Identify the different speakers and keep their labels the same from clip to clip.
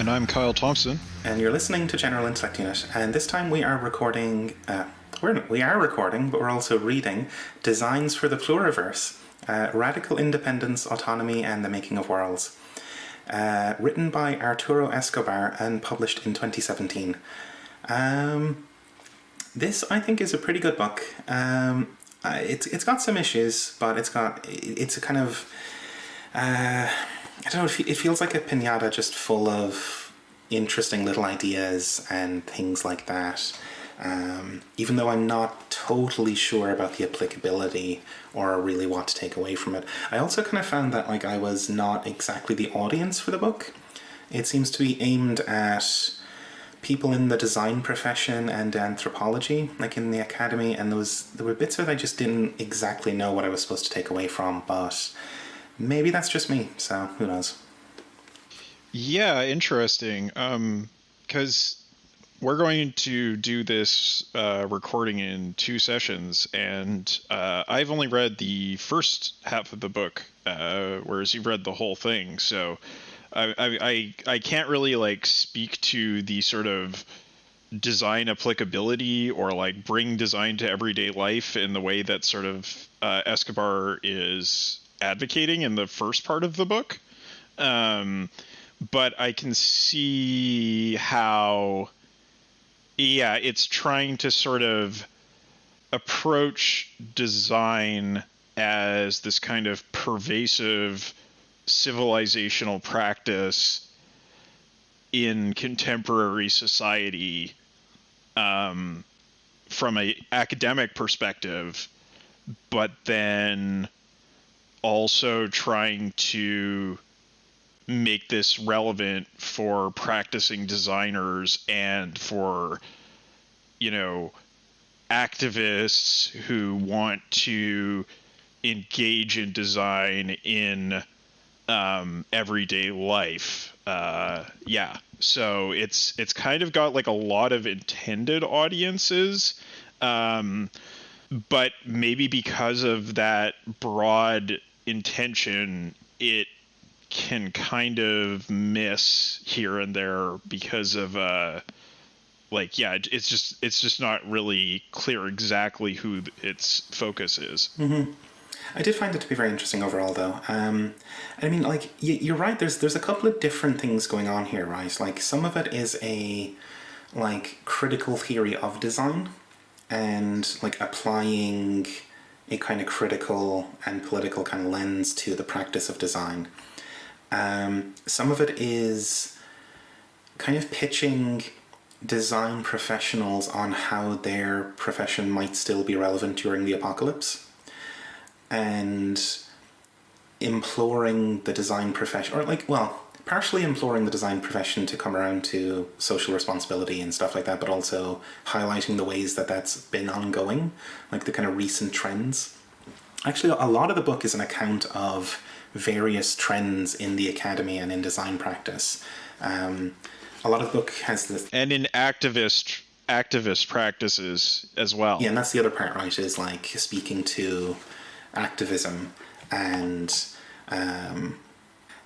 Speaker 1: And I'm Kyle Thompson.
Speaker 2: And you're listening to General Intellect Unit. And this time we are recording, but we're also reading Designs for the Pluriverse, Radical Independence, Autonomy, and the Making of Worlds. Written by Arturo Escobar and published in 2017. This, I think, is a pretty good book. It's got some issues, but it's a kind of, I don't know, it feels like a piñata just full of interesting little ideas and things like that. Even though I'm not totally sure about the applicability or really what to take away from it. I also kind of found that I was not exactly the audience for the book. It seems to be aimed at people in the design profession and anthropology, in the academy, and there were bits of it I just didn't exactly know what I was supposed to take away from, but maybe that's just me, so who knows.
Speaker 1: Yeah, interesting. Because we're going to do this recording in 2 sessions, and I've only read the first half of the book, whereas you've read the whole thing. So I can't really speak to the sort of design applicability or bring design to everyday life in the way that sort of Escobar is advocating in the first part of the book. But I can see how, it's trying to sort of approach design as this kind of pervasive civilizational practice in contemporary society, from an academic perspective, but then also trying to make this relevant for practicing designers and for, activists who want to engage in design in everyday life. So it's kind of got a lot of intended audiences, but maybe because of that broad intention, it can kind of miss here and there because of it's just not really clear exactly who its focus is.
Speaker 2: Mm-hmm. I did find it to be very interesting overall, though. You're right. There's a couple of different things going on here, right? Some of it is a critical theory of design, and applying a kind of critical and political kind of lens to the practice of design. Some of it is kind of pitching design professionals on how their profession might still be relevant during the apocalypse, and imploring the design profession, partially imploring the design profession to come around to social responsibility and stuff like that, but also highlighting the ways that that's been ongoing, the kind of recent trends. Actually, a lot of the book is an account of various trends in the academy and in design practice. A lot of the book has this...
Speaker 1: And in activist practices as well.
Speaker 2: Yeah, and that's the other part, right, is speaking to activism and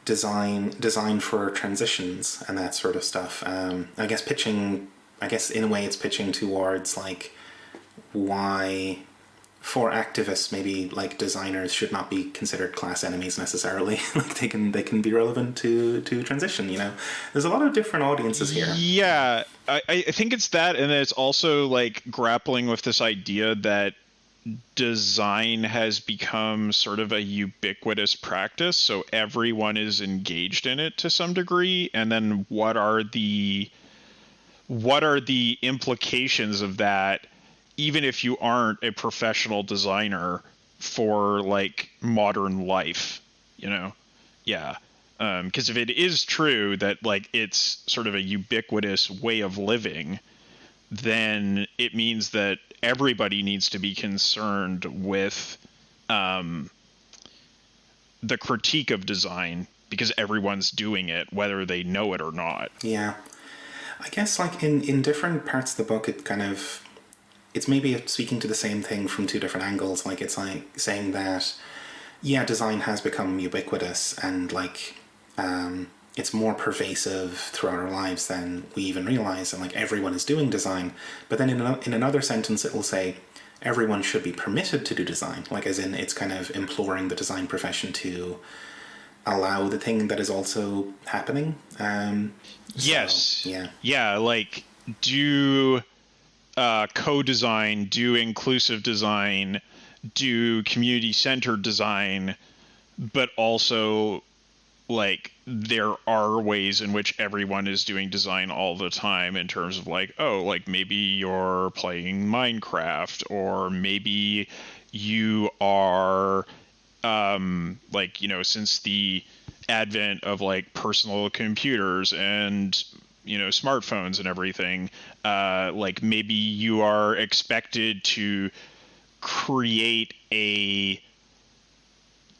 Speaker 2: design for transitions and that sort of stuff. I guess in a way it's pitching towards why for activists maybe designers should not be considered class enemies necessarily. They can be relevant to transition, There's a lot of different audiences here.
Speaker 1: Yeah, I think it's that, and it's also grappling with this idea that design has become sort of a ubiquitous practice, so everyone is engaged in it to some degree, and then what are the implications of that, even if you aren't a professional designer, for modern life, because if it is true that it's sort of a ubiquitous way of living, then it means that everybody needs to be concerned with the critique of design, because everyone's doing it, whether they know it or not.
Speaker 2: Yeah. I guess in different parts of the book, it kind of... It's maybe speaking to the same thing from 2 different angles. It's saying that, design has become ubiquitous, and it's more pervasive throughout our lives than we even realize, and like everyone is doing design. But then in another sentence it will say everyone should be permitted to do design, like as in it's kind of imploring the design profession to allow the thing that is also happening.
Speaker 1: Yes.
Speaker 2: Yeah.
Speaker 1: Yeah, like do co-design, do inclusive design, do community-centered design, but also like there are ways in which everyone is doing design all the time in terms of like, oh, like maybe you're playing Minecraft, or maybe you are like, you know, since the advent of like personal computers and, you know, smartphones and everything, like maybe you are expected to create a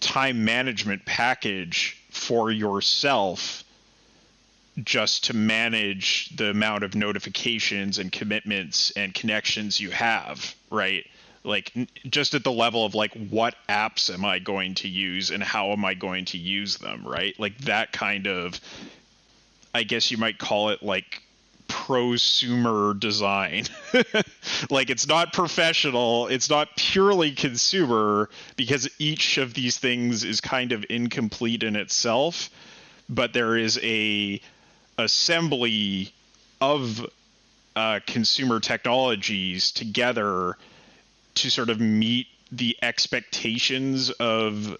Speaker 1: time management package for yourself just to manage the amount of notifications and commitments and connections you have, right? Like just at the level of like, what apps am I going to use and how am I going to use them, right? Like that kind of, I guess you might call it like prosumer design. Like it's not professional, it's not purely consumer, because each of these things is kind of incomplete in itself, but there is a assembly of consumer technologies together to sort of meet the expectations of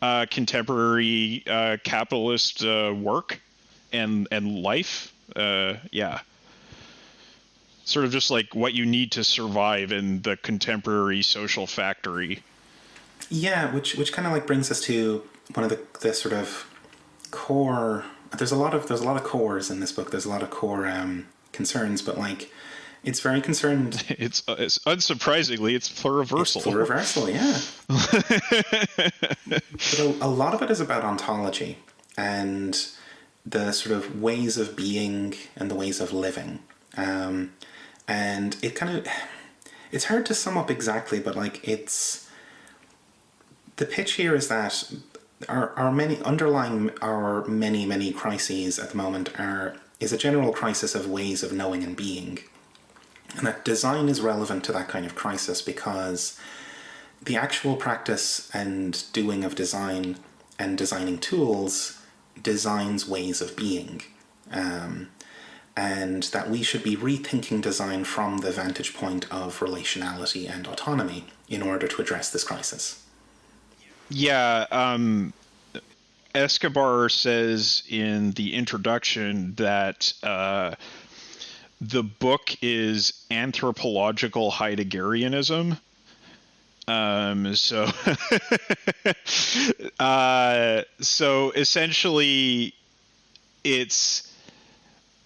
Speaker 1: contemporary capitalist work and life. Yeah. Sort of just like what you need to survive in the contemporary social factory.
Speaker 2: Yeah, which kind of like brings us to one of the sort of core. There's a lot of cores in this book. There's a lot of core concerns, but like it's very concerned.
Speaker 1: It's unsurprisingly, it's pluriversal.
Speaker 2: It's pluriversal, yeah. But a lot of it is about ontology and the sort of ways of being and the ways of living. And it kind of, it's hard to sum up exactly, but like it's, the pitch here is that our many underlying our many crises at the moment is a general crisis of ways of knowing and being, and that design is relevant to that kind of crisis because the actual practice and doing of design and designing tools designs ways of being, and that we should be rethinking design from the vantage point of relationality and autonomy in order to address this crisis.
Speaker 1: Yeah, Escobar says in the introduction that the book is anthropological Heideggerianism. So essentially, it's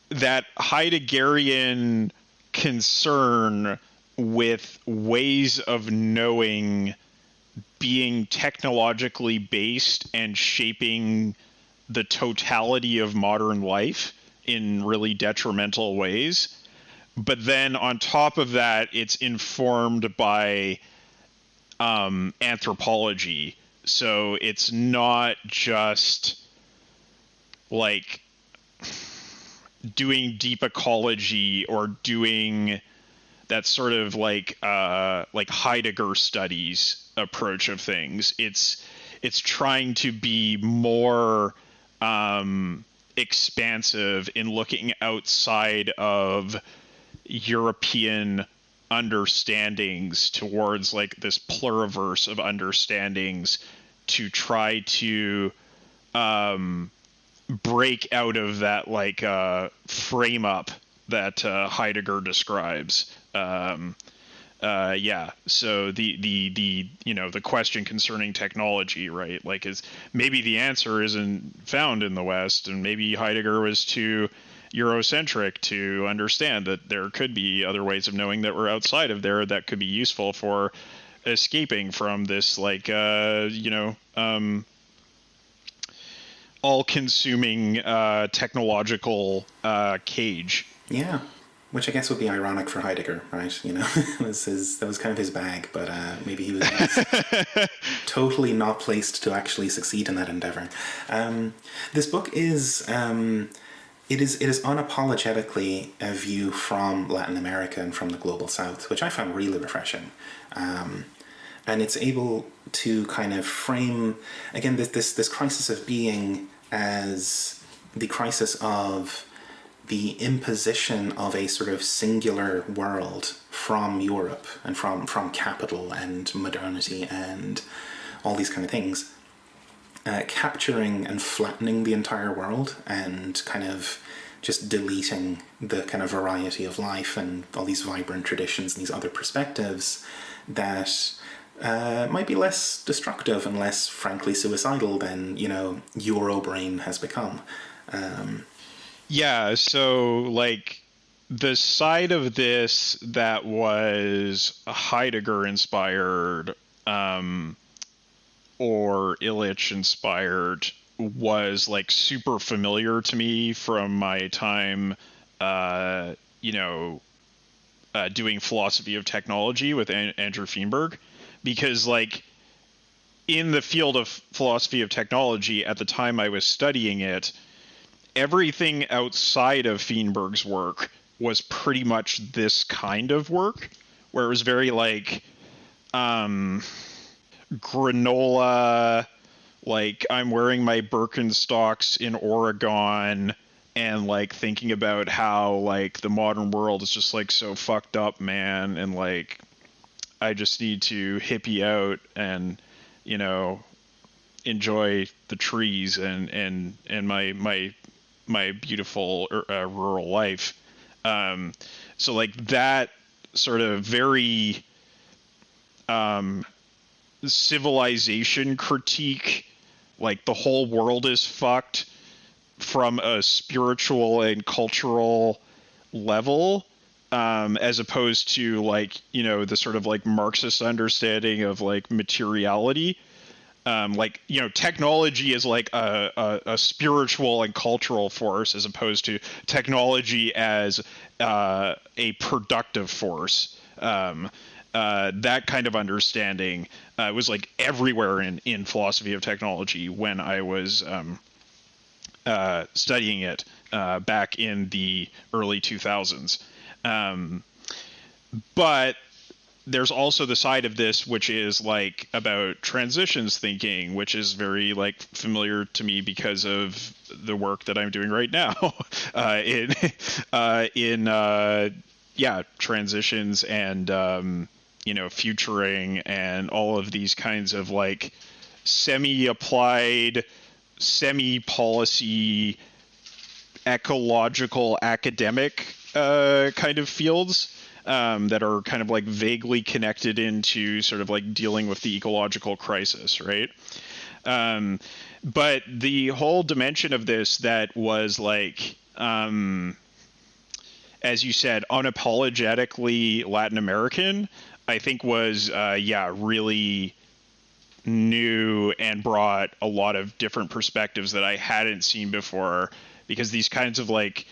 Speaker 1: that Heideggerian concern with ways of knowing being technologically based and shaping the totality of modern life in really detrimental ways. But then on top of that, it's informed by anthropology. So it's not just like doing deep ecology or doing that sort of like Heidegger studies approach of things. It's trying to be more expansive in looking outside of European understandings towards like this pluriverse of understandings to try to break out of that like frame up that Heidegger describes. Yeah. So the you know, the question concerning technology, right? Like, is maybe the answer isn't found in the West, and maybe Heidegger was too Eurocentric to understand that there could be other ways of knowing that were outside of there that could be useful for escaping from this like you know, all-consuming technological cage.
Speaker 2: Yeah. Which I guess would be ironic for Heidegger, right? You know, that was kind of his bag, but maybe he was totally not placed to actually succeed in that endeavor. This book is it is unapologetically a view from Latin America and from the global South, which I found really refreshing. And it's able to kind of frame again this crisis of being as the crisis of the imposition of a sort of singular world from Europe and from capital and modernity and all these kind of things, capturing and flattening the entire world and kind of just deleting the kind of variety of life and all these vibrant traditions and these other perspectives that might be less destructive and less, frankly, suicidal than, you know, Eurobrain has become.
Speaker 1: Yeah, so like the side of this that was Heidegger inspired or Illich inspired was like super familiar to me from my time, doing philosophy of technology with Andrew Feenberg, because like in the field of philosophy of technology at the time I was studying it, everything outside of Feenberg's work was pretty much this kind of work, where it was very like granola, like I'm wearing my Birkenstocks in Oregon and like thinking about how like the modern world is just like so fucked up, man, and like I just need to hippie out and, you know, enjoy the trees and my beautiful rural life. So like that sort of very civilization critique, like the whole world is fucked from a spiritual and cultural level, as opposed to like, you know, the sort of like Marxist understanding of like materiality. Like, you know, technology is like a spiritual and cultural force as opposed to technology as a productive force. That kind of understanding was like everywhere in philosophy of technology when I was studying it back in the early 2000s. But there's also the side of this which is like about transitions thinking, which is very like familiar to me because of the work that I'm doing right now in transitions and futuring and all of these kinds of like semi-applied, semi-policy, ecological, academic kind of fields that are kind of like vaguely connected into sort of like dealing with the ecological crisis, right? But the whole dimension of this that was like, as you said, unapologetically Latin American, I think was, really new and brought a lot of different perspectives that I hadn't seen before, because these kinds of like,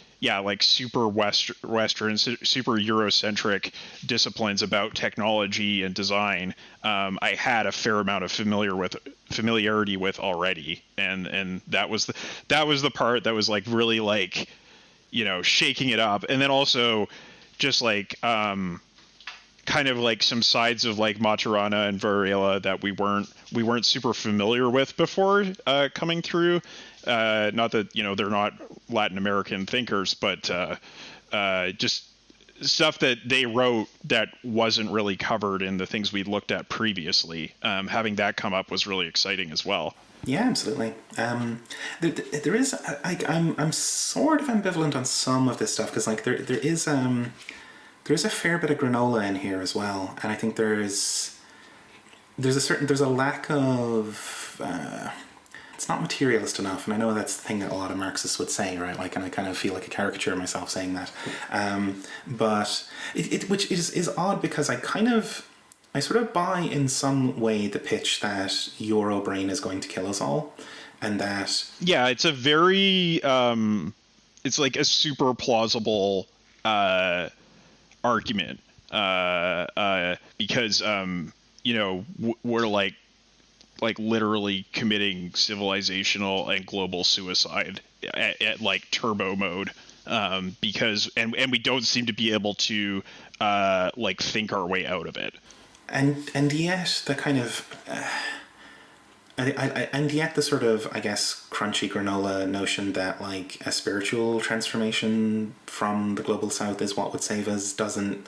Speaker 1: super Western, super Eurocentric disciplines about technology and design, I had a fair amount of familiarity with already, and that was the part that was like really like, shaking it up, and then also just like kind of like some sides of like Maturana and Varela that we weren't super familiar with before coming through. Not that they're not Latin American thinkers, but just stuff that they wrote that wasn't really covered in the things we looked at previously. Having that come up was really exciting as well.
Speaker 2: Yeah, absolutely. There is I'm sort of ambivalent on some of this stuff because like there is a fair bit of granola in here as well, and I think there's a lack of it's not materialist enough, and I know that's the thing that a lot of Marxists would say, right? Like, and I kind of feel like a caricature of myself saying that, but which is odd because I sort of buy in some way the pitch that Eurobrain is going to kill us all, and that
Speaker 1: it's a very it's like a super plausible argument, because we're like literally committing civilizational and global suicide at like turbo mode, because we don't seem to be able to like think our way out of it.
Speaker 2: And yet the kind of and yet the sort of, I guess, crunchy granola notion that like a spiritual transformation from the global south is what would save us doesn't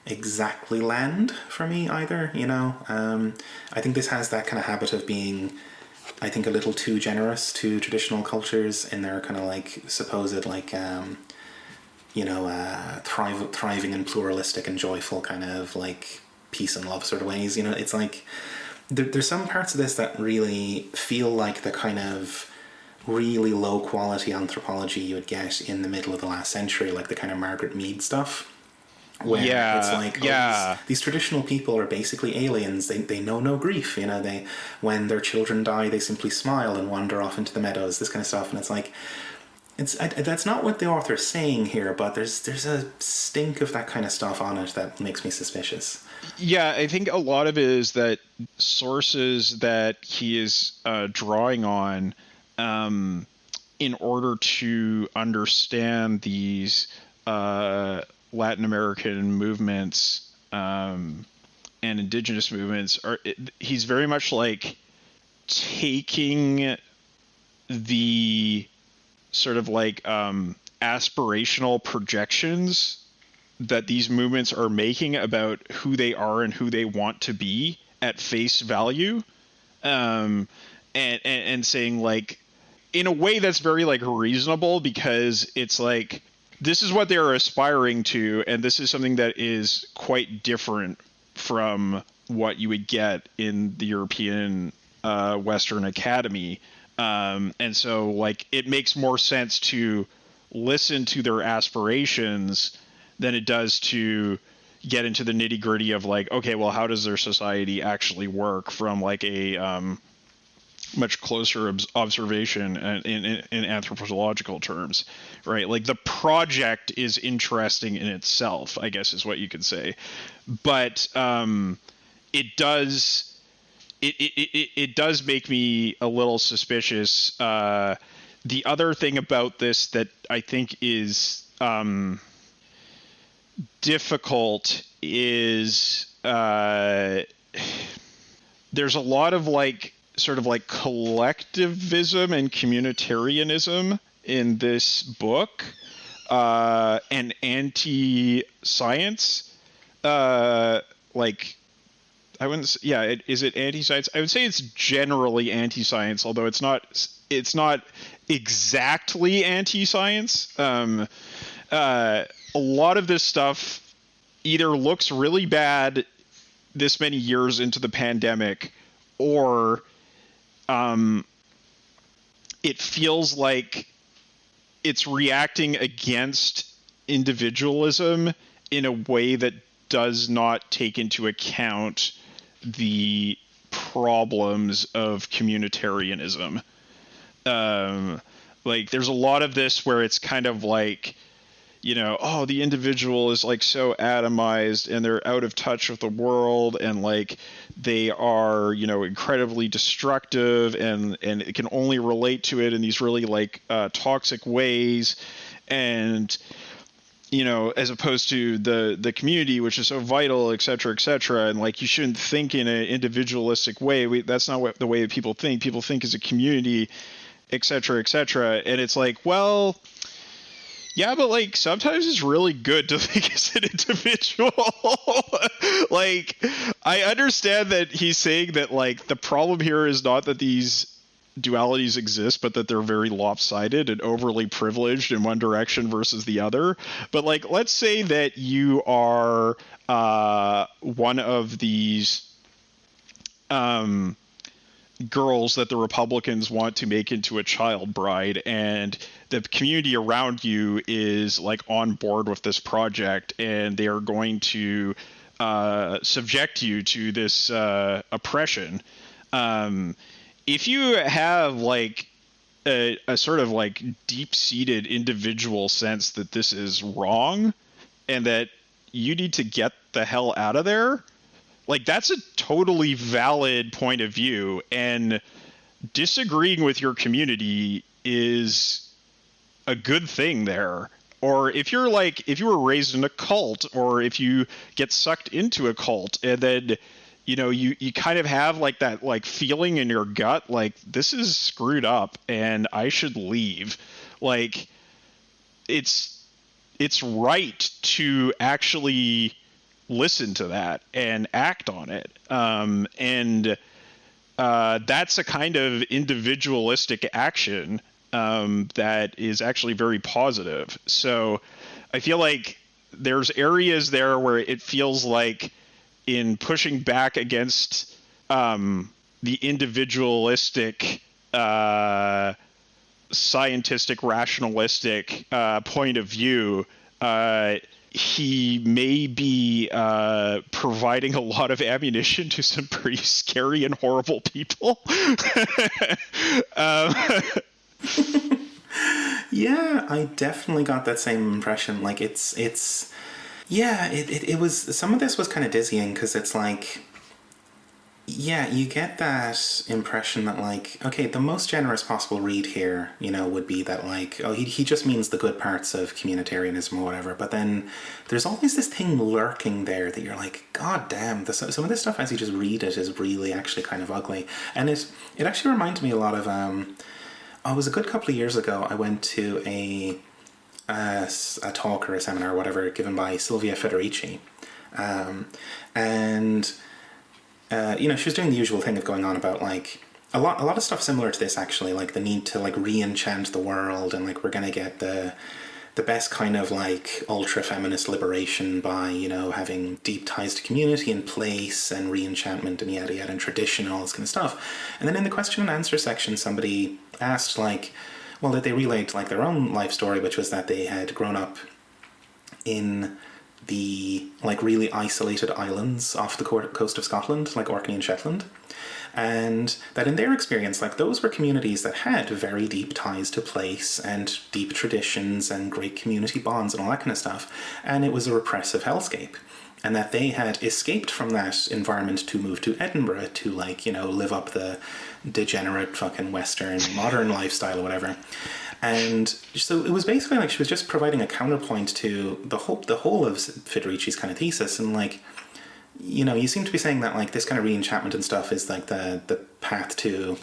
Speaker 2: exactly land for me either, you know. I think this has that kind of habit of being, I think, a little too generous to traditional cultures in their kind of like supposed like thriving and pluralistic and joyful kind of like peace and love sort of ways. You know, it's like there's some parts of this that really feel like the kind of really low quality anthropology you would get in the middle of the last century, like the kind of Margaret Mead stuff. Where it's like, these traditional people are basically aliens. They know no grief, you know. They, when their children die, they simply smile and wander off into the meadows. This kind of stuff, and it's like, that's not what the author's saying here. But there's a stink of that kind of stuff on it that makes me suspicious.
Speaker 1: Yeah, I think a lot of it is that sources that he is drawing on, in order to understand these Latin American movements and indigenous movements, he's very much like taking the sort of like aspirational projections that these movements are making about who they are and who they want to be at face value, and saying like, in a way that's very like reasonable, because it's like, this is what they're aspiring to, and this is something that is quite different from what you would get in the European Western Academy. And so like it makes more sense to listen to their aspirations than it does to get into the nitty gritty of like, okay, well, how does their society actually work from like a much closer observation in anthropological terms, right? Like the project is interesting in itself, I guess is what you could say, but it does make me a little suspicious. The other thing about this that I think is difficult is there's a lot of like sort of like collectivism and communitarianism in this book, and anti-science. Like, I wouldn't. Is it anti-science? I would say it's generally anti-science, although it's not exactly anti-science. A lot of this stuff either looks really bad this many years into the pandemic, or it feels like it's reacting against individualism in a way that does not take into account the problems of communitarianism. Like, there's a lot of this where it's kind of like, you know, oh, the individual is like so atomized and they're out of touch with the world, and like they are, you know, incredibly destructive, and it can only relate to it in these really like toxic ways, and you know, as opposed to the community, which is so vital, et cetera, and like you shouldn't think in an individualistic way. That's not the way that people think. People think as a community, et cetera, and it's like, well, yeah, but like sometimes it's really good to think as an individual. Like, I understand that he's saying that like the problem here is not that these dualities exist, but that they're very lopsided and overly privileged in one direction versus the other. But like, let's say that you are one of these girls that the Republicans want to make into a child bride, and the community around you is like on board with this project, and they are going to subject you to this oppression. If you have like a sort of like deep-seated individual sense that this is wrong, and that you need to get the hell out of there, like, that's a totally valid point of view, and disagreeing with your community is a good thing there. Or if you're like, if you were raised in a cult, or if you get sucked into a cult, and then, you know, you kind of have like that like feeling in your gut, like, this is screwed up and I should leave. Like, it's right to actually listen to that and act on it. And that's a kind of individualistic action that is actually very positive. So I feel like there's areas there where it feels like, in pushing back against the individualistic, scientific, rationalistic point of view, he may be providing a lot of ammunition to some pretty scary and horrible people.
Speaker 2: Yeah, I definitely got that same impression. Like, it was, some of this was kind of dizzying, because it's like, yeah, you get that impression that, like, okay, the most generous possible read here, you know, would be that, like, oh, he just means the good parts of communitarianism or whatever. But then there's always this thing lurking there that you're like, God damn, some of this stuff as you just read it is really actually kind of ugly. And it actually reminds me a lot of, it was a good couple of years ago, I went to a talk or a seminar or whatever given by Silvia Federici. And you know, she was doing the usual thing of going on about, like, a lot of stuff similar to this, actually, like the need to, like, re-enchant the world, and, like, we're going to get the best kind of, like, ultra-feminist liberation by, you know, having deep ties to community and place and re-enchantment and yada yada and tradition and all this kind of stuff. And then in the question and answer section, somebody asked, like, well, that they relayed, like, their own life story, which was that they had grown up in the, like, really isolated islands off the coast of Scotland, like Orkney and Shetland, and that in their experience, like, those were communities that had very deep ties to place and deep traditions and great community bonds and all that kind of stuff, and it was a repressive hellscape, and that they had escaped from that environment to move to Edinburgh to, like, you know, live up the degenerate fucking Western modern lifestyle or whatever. And so it was basically like she was just providing a counterpoint to the whole of Federici's kind of thesis. And, like, you know, you seem to be saying that, like, this kind of re-enchantment and stuff is, like, the path to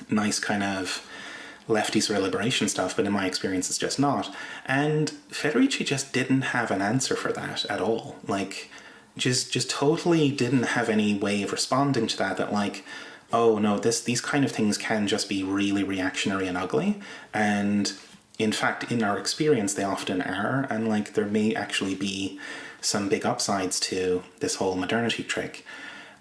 Speaker 2: nice kind of lefty sort of liberation stuff, but in my experience it's just not. And Federici just didn't have an answer for that at all. Like, just totally didn't have any way of responding to that, like, oh no, these kind of things can just be really reactionary and ugly, and in fact, in our experience, they often are, and, like, there may actually be some big upsides to this whole modernity trick.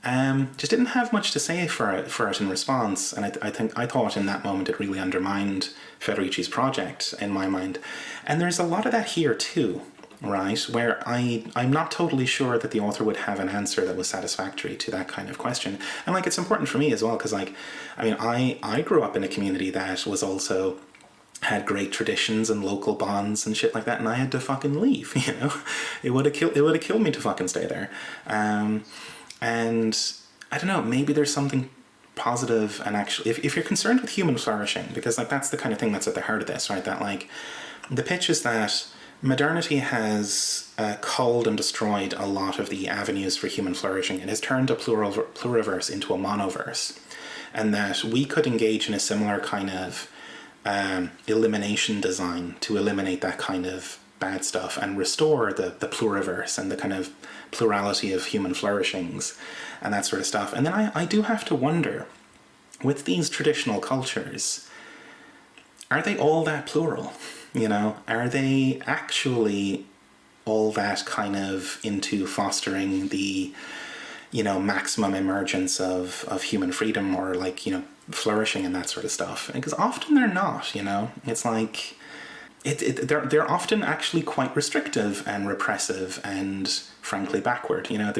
Speaker 2: Just didn't have much to say for it in response, and I thought in that moment it really undermined Federici's project in my mind. And there's a lot of that here too, right? Where I'm not totally sure that the author would have an answer that was satisfactory to that kind of question. And, like, it's important for me as well, because, like, I mean, I grew up in a community that was also had great traditions and local bonds and shit like that, and I had to fucking leave, you know? It would have killed me to fucking stay there. And I don't know, maybe there's something positive, and actually, if you're concerned with human flourishing, because, like, that's the kind of thing that's at the heart of this, right? That, like, the pitch is that modernity has culled and destroyed a lot of the avenues for human flourishing. It has turned a pluriverse into a monoverse, and that we could engage in a similar kind of elimination design to eliminate that kind of bad stuff and restore the pluriverse and the kind of plurality of human flourishings and that sort of stuff. And then I do have to wonder, with these traditional cultures, are they all that plural? You know, are they actually all that kind of into fostering the, you know, maximum emergence of human freedom, or, like, you know, flourishing and that sort of stuff? Because often they're not, you know. It's like they're often actually quite restrictive and repressive and frankly backward. You know,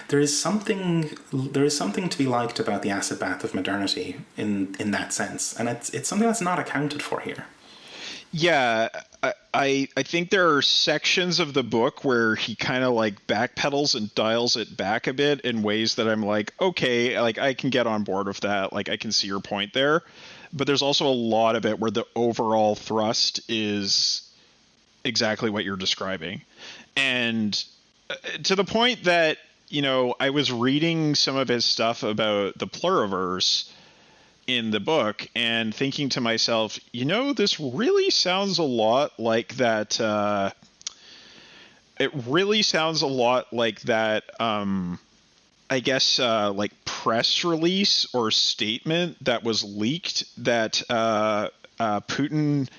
Speaker 2: there is something to be liked about the acid bath of modernity in that sense, and it's something that's not accounted for here.
Speaker 1: Yeah, I think there are sections of the book where he kind of like backpedals and dials it back a bit in ways that I'm like, okay, like I can get on board with that. Like I can see your point there. But there's also a lot of it where the overall thrust is exactly what you're describing. And to the point that, I was reading some of his stuff about the Pluriverse in the book and thinking to myself, this really sounds a lot like that. It really sounds a lot like that. I guess like press release or statement that was leaked that Putin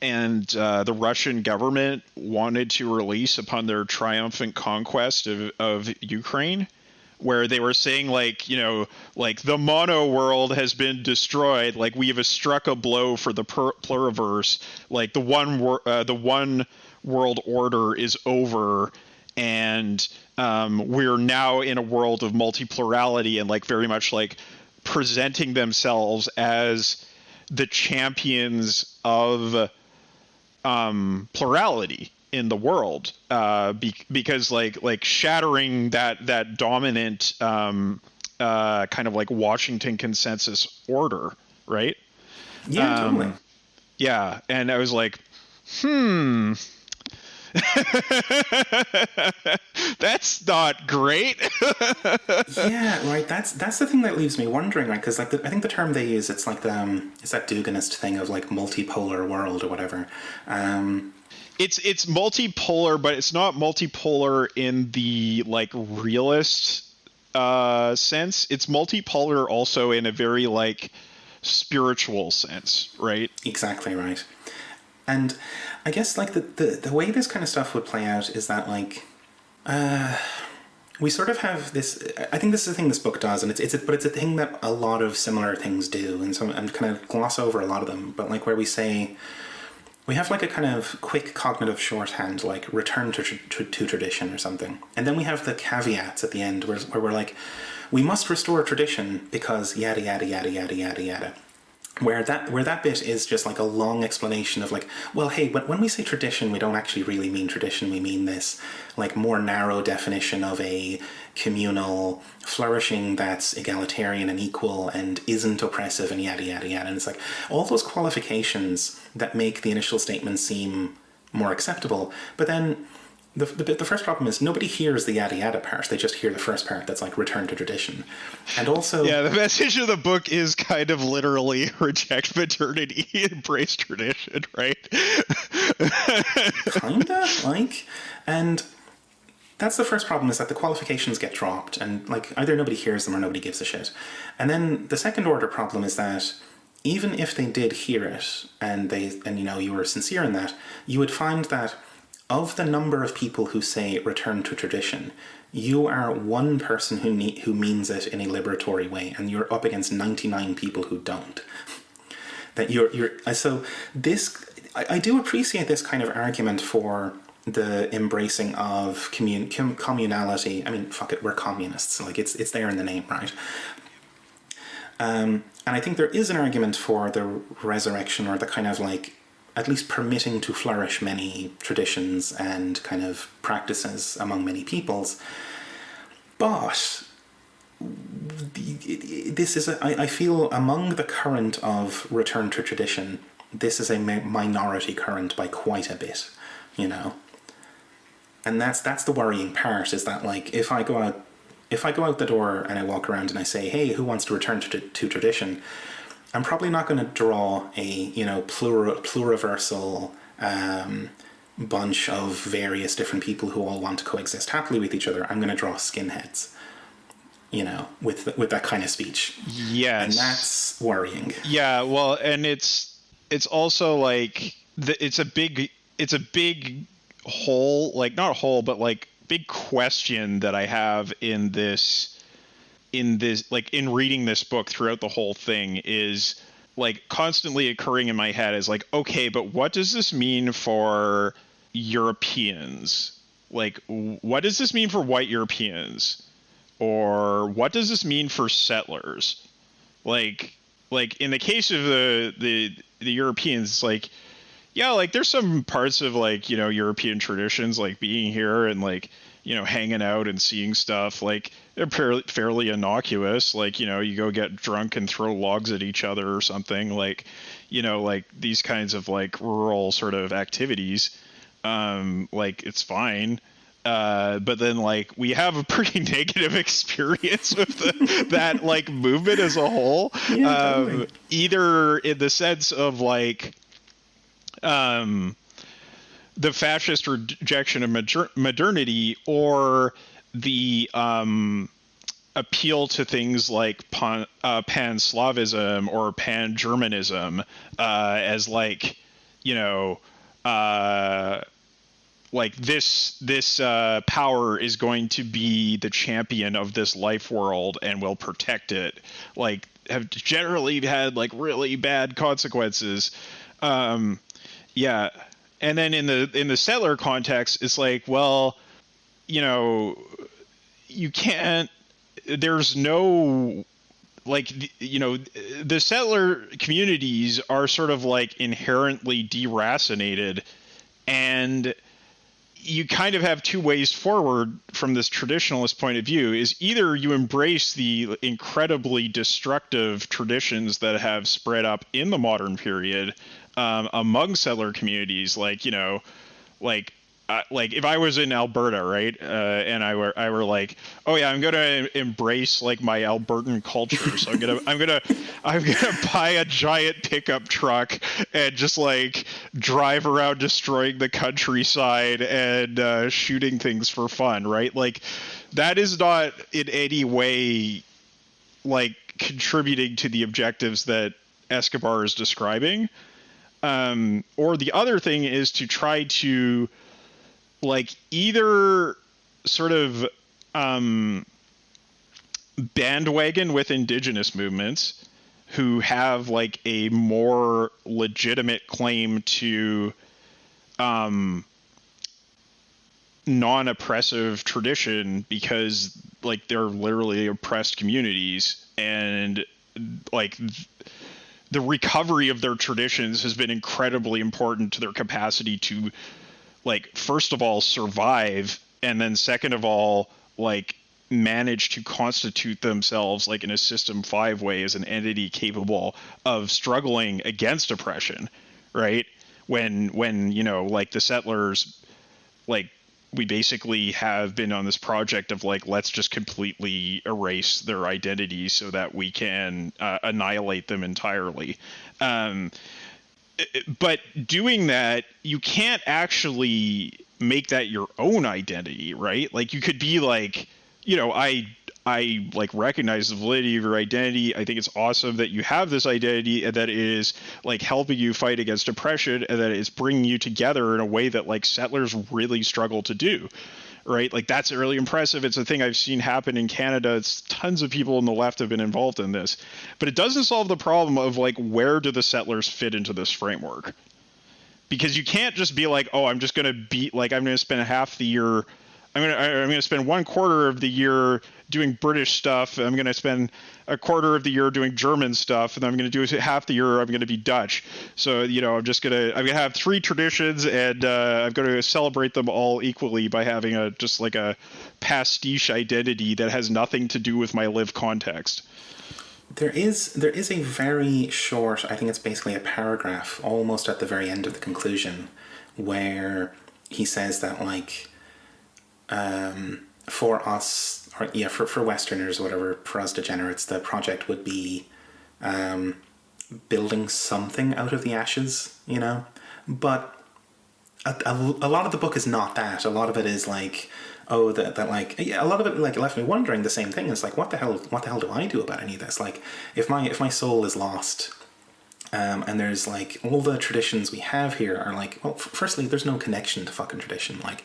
Speaker 1: and the Russian government wanted to release upon their triumphant conquest of Ukraine, where they were saying like the mono world has been destroyed, like we have struck a blow for the pluriverse, like the one world order is over, and we're now in a world of multiplurality, and like very much like presenting themselves as the champions of plurality in the world, because like shattering that dominant kind of like Washington consensus order, right?
Speaker 2: Yeah, totally.
Speaker 1: Yeah, and I was like, hmm. That's not great.
Speaker 2: Yeah, right. That's the thing that leaves me wondering, right? Because like I think the term they use, it's like it's that Duganist thing of like multipolar world or whatever.
Speaker 1: It's multipolar, but it's not multipolar in the like realist sense. It's multipolar also in a very like spiritual sense, right?
Speaker 2: Exactly right. And I guess like the way this kind of stuff would play out is that like we sort of have this. I think this is the thing this book does, and it's a thing that a lot of similar things do, and so I'm kind of gloss over a lot of them. But like where we say we have like a kind of quick cognitive shorthand, like return to tradition or something, and then we have the caveats at the end where we're like, we must restore tradition because yada yada yada yada yada yada. Where that bit is just like a long explanation of like, well, hey, but when we say tradition, we don't actually really mean tradition. We mean this like more narrow definition of a communal flourishing that's egalitarian and equal and isn't oppressive and yada yada yada. And it's like all those qualifications that make the initial statement seem more acceptable. But then the first problem is nobody hears the yada yada part. They just hear the first part that's like return to tradition. And also...
Speaker 1: Yeah, the message of the book is kind of literally reject modernity, embrace tradition, right?
Speaker 2: Kinda, like... And that's the first problem, is that the qualifications get dropped and like either nobody hears them or nobody gives a shit. And then the second order problem is that even if they did hear it and you were sincere in that, you would find that of the number of people who say return to tradition, you are one person who means it in a liberatory way, and you're up against 99 people who don't. That so this, I do appreciate this kind of argument for the embracing of communality. I mean, fuck it, we're communists. Like it's there in the name, right? And I think there is an argument for the resurrection, or the kind of like at least permitting to flourish many traditions and kind of practices among many peoples. But this is, I feel, among the current of return to tradition, this is a minority current by quite a bit, And that's the worrying part, is that like if I go out the door and I walk around and I say, hey, who wants to return to tradition? I'm probably not going to draw a pluriversal bunch of various different people who all want to coexist happily with each other. I'm going to draw skinheads, with that kind of speech.
Speaker 1: Yes,
Speaker 2: and that's worrying.
Speaker 1: Yeah, well, and it's also like it's a big hole, like not a hole, but like big question that I have in this like in reading this book throughout the whole thing, is like constantly occurring in my head is like, okay, but what does this mean for Europeans? Like, what does this mean for white Europeans? Or what does this mean for settlers? Like in the case of the the Europeans, like, yeah, like there's some parts of like, European traditions, like being here and like, hanging out and seeing stuff, like they're fairly innocuous. Like, you go get drunk and throw logs at each other or something, like, like these kinds of like rural sort of activities. Like it's fine. But then like we have a pretty negative experience with that like movement as a whole.
Speaker 2: Yeah, totally.
Speaker 1: Either in the sense of like, um, the fascist rejection of modernity, or the appeal to things like pan-Slavism or pan-Germanism, as like, you know, uh, like this power is going to be the champion of this life world and will protect it, like have generally had like really bad consequences. Yeah. And then in the settler context, it's like, well, you know, you can't, there's no, like, the settler communities are sort of like inherently deracinated, and you kind of have two ways forward from this traditionalist point of view. Is either you embrace the incredibly destructive traditions that have spread up in the modern period, among settler communities, like, like if I was in Alberta, right, and I were like, oh yeah, I'm gonna embrace like my Albertan culture, so I'm gonna buy a giant pickup truck and just like drive around destroying the countryside and shooting things for fun, right? Like that is not in any way like contributing to the objectives that Escobar is describing. Or the other thing is to try to like either sort of bandwagon with indigenous movements who have like a more legitimate claim to non-oppressive tradition, because like they're literally oppressed communities, and like the recovery of their traditions has been incredibly important to their capacity to, like, first of all, survive, and then second of all, like, manage to constitute themselves like in a system 5 way as an entity capable of struggling against oppression, right? When like the settlers, like, we basically have been on this project of like, let's just completely erase their identity so that we can annihilate them entirely. But doing that, you can't actually make that your own identity, right? Like you could be like, I like recognize the validity of your identity. I think it's awesome that you have this identity and that it is like helping you fight against oppression and that it's bringing you together in a way that like settlers really struggle to do, right? Like that's really impressive. It's a thing I've seen happen in Canada. It's tons of people on the left have been involved in this, but it doesn't solve the problem of like, where do the settlers fit into this framework? Because you can't just be like, oh, I'm just going to be like, I'm going to spend half the year, I'm going to spend 1/4 of the year doing British stuff. I'm going to spend 1/4 of the year doing German stuff, and I'm going to do half the year I'm going to be Dutch. So I'm going to have 3 traditions, and I'm going to celebrate them all equally by having just like a pastiche identity that has nothing to do with my lived context.
Speaker 2: There is a very short, I think it's basically a paragraph, almost at the very end of the conclusion, where he says that like, for us, or yeah, for Westerners, or whatever, for us degenerates, the project would be building something out of the ashes, But a lot of the book is not that. A lot of it is like, oh, that like, yeah, a lot of it like left me wondering the same thing. It's like, what the hell do I do about any of this? Like, if my soul is lost, and there's like all the traditions we have here are like, well, firstly, there's no connection to fucking tradition. Like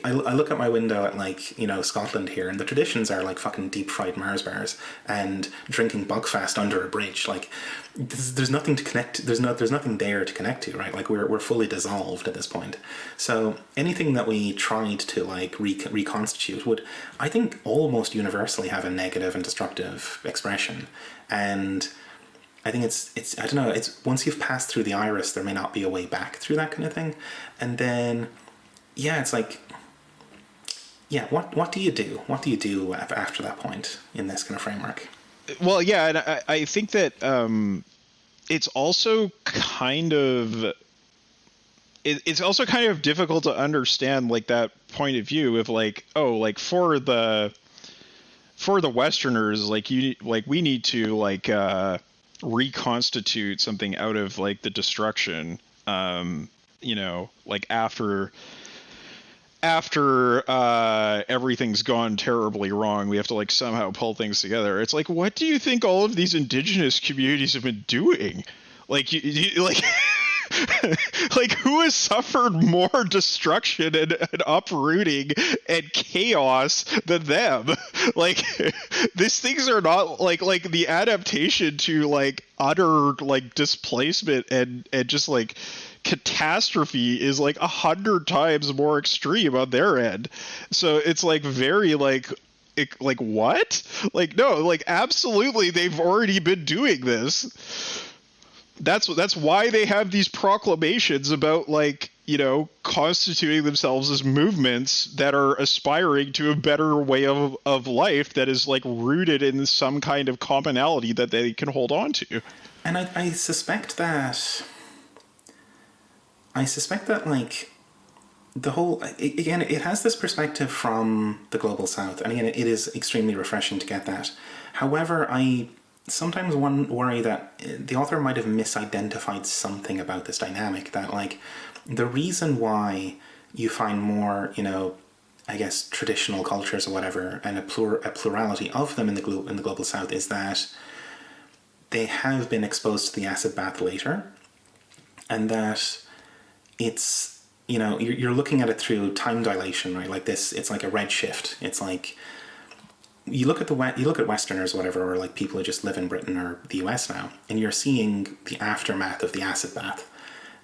Speaker 2: I look at my window at like, Scotland here, and the traditions are like fucking deep fried Mars bars and drinking Buckfast under a bridge. Like there's nothing to connect. There's nothing there to connect to, right? Like we're fully dissolved at this point. So anything that we tried to like reconstitute would, I think, almost universally have a negative and destructive expression. And I think it's I don't know, it's once you've passed through the iris, there may not be a way back through that kind of thing. And then, yeah, it's like, yeah, what do you do? What do you do after that point in this kind of framework?
Speaker 1: Well, yeah, and I think that it's also kind of it's also kind of difficult to understand like that point of view of like, oh, like for the Westerners, like we need to like reconstitute something out of like the destruction, like after everything's gone terribly wrong, we have to like somehow pull things together. It's like, what do you think all of these indigenous communities have been doing? Like you like like who has suffered more destruction and uprooting and chaos than them? Like these things are not like the adaptation to like utter like displacement and just like catastrophe is like 100 times more extreme on their end. So it's like very like what? Like no, like absolutely they've already been doing this. That's why they have these proclamations about like, constituting themselves as movements that are aspiring to a better way of life that is like rooted in some kind of commonality that they can hold on to.
Speaker 2: And I suspect that like the whole, again, it has this perspective from the global south, and again, it is extremely refreshing to get that. However, I sometimes worry that the author might have misidentified something about this dynamic, that like the reason why you find more, I guess traditional cultures or whatever, and a plurality of them in the global south is that they have been exposed to the acid bath later, and that it's, you're looking at it through time dilation, right? Like this, it's like a redshift. It's like you look at Westerners, whatever, or like people who just live in Britain or the US now, and you're seeing the aftermath of the acid bath.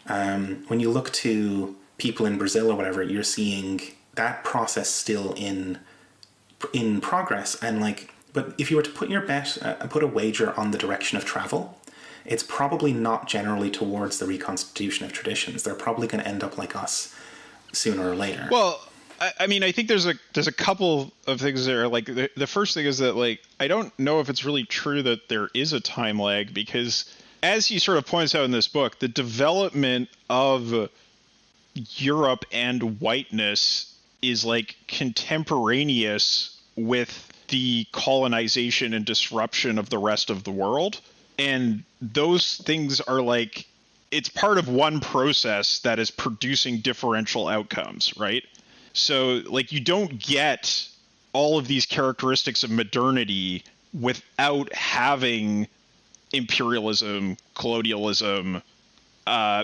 Speaker 2: When you look to people in Brazil or whatever, you're seeing that process still in progress. And like, but if you were to put your bet, put a wager on the direction of travel, it's probably not generally towards the reconstitution of traditions. They're probably going to end up like us sooner or later.
Speaker 1: Well, I mean, I think there's a couple of things there. Like the first thing is that like I don't know if it's really true that there is a time lag, because as he sort of points out in this book, the development of Europe and whiteness is like contemporaneous with the colonization and disruption of the rest of the world. And those things are like, it's part of one process that is producing differential outcomes, right? So like you don't get all of these characteristics of modernity without having imperialism, colonialism,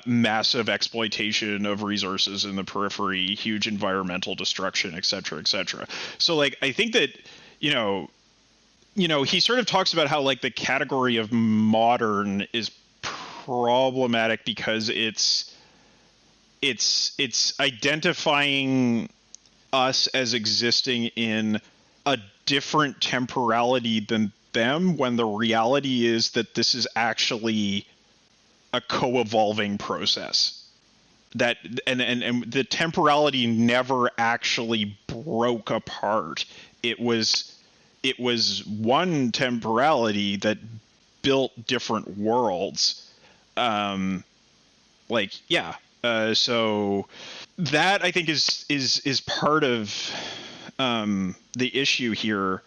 Speaker 1: massive exploitation of resources in the periphery, huge environmental destruction, et cetera, et cetera. So like I think that, he sort of talks about how like the category of modern is problematic because it's identifying us as existing in a different temporality than them, when the reality is that this is actually a co-evolving process. That and the temporality never actually broke apart. It was one temporality that built different worlds. So that I think is part of the issue here.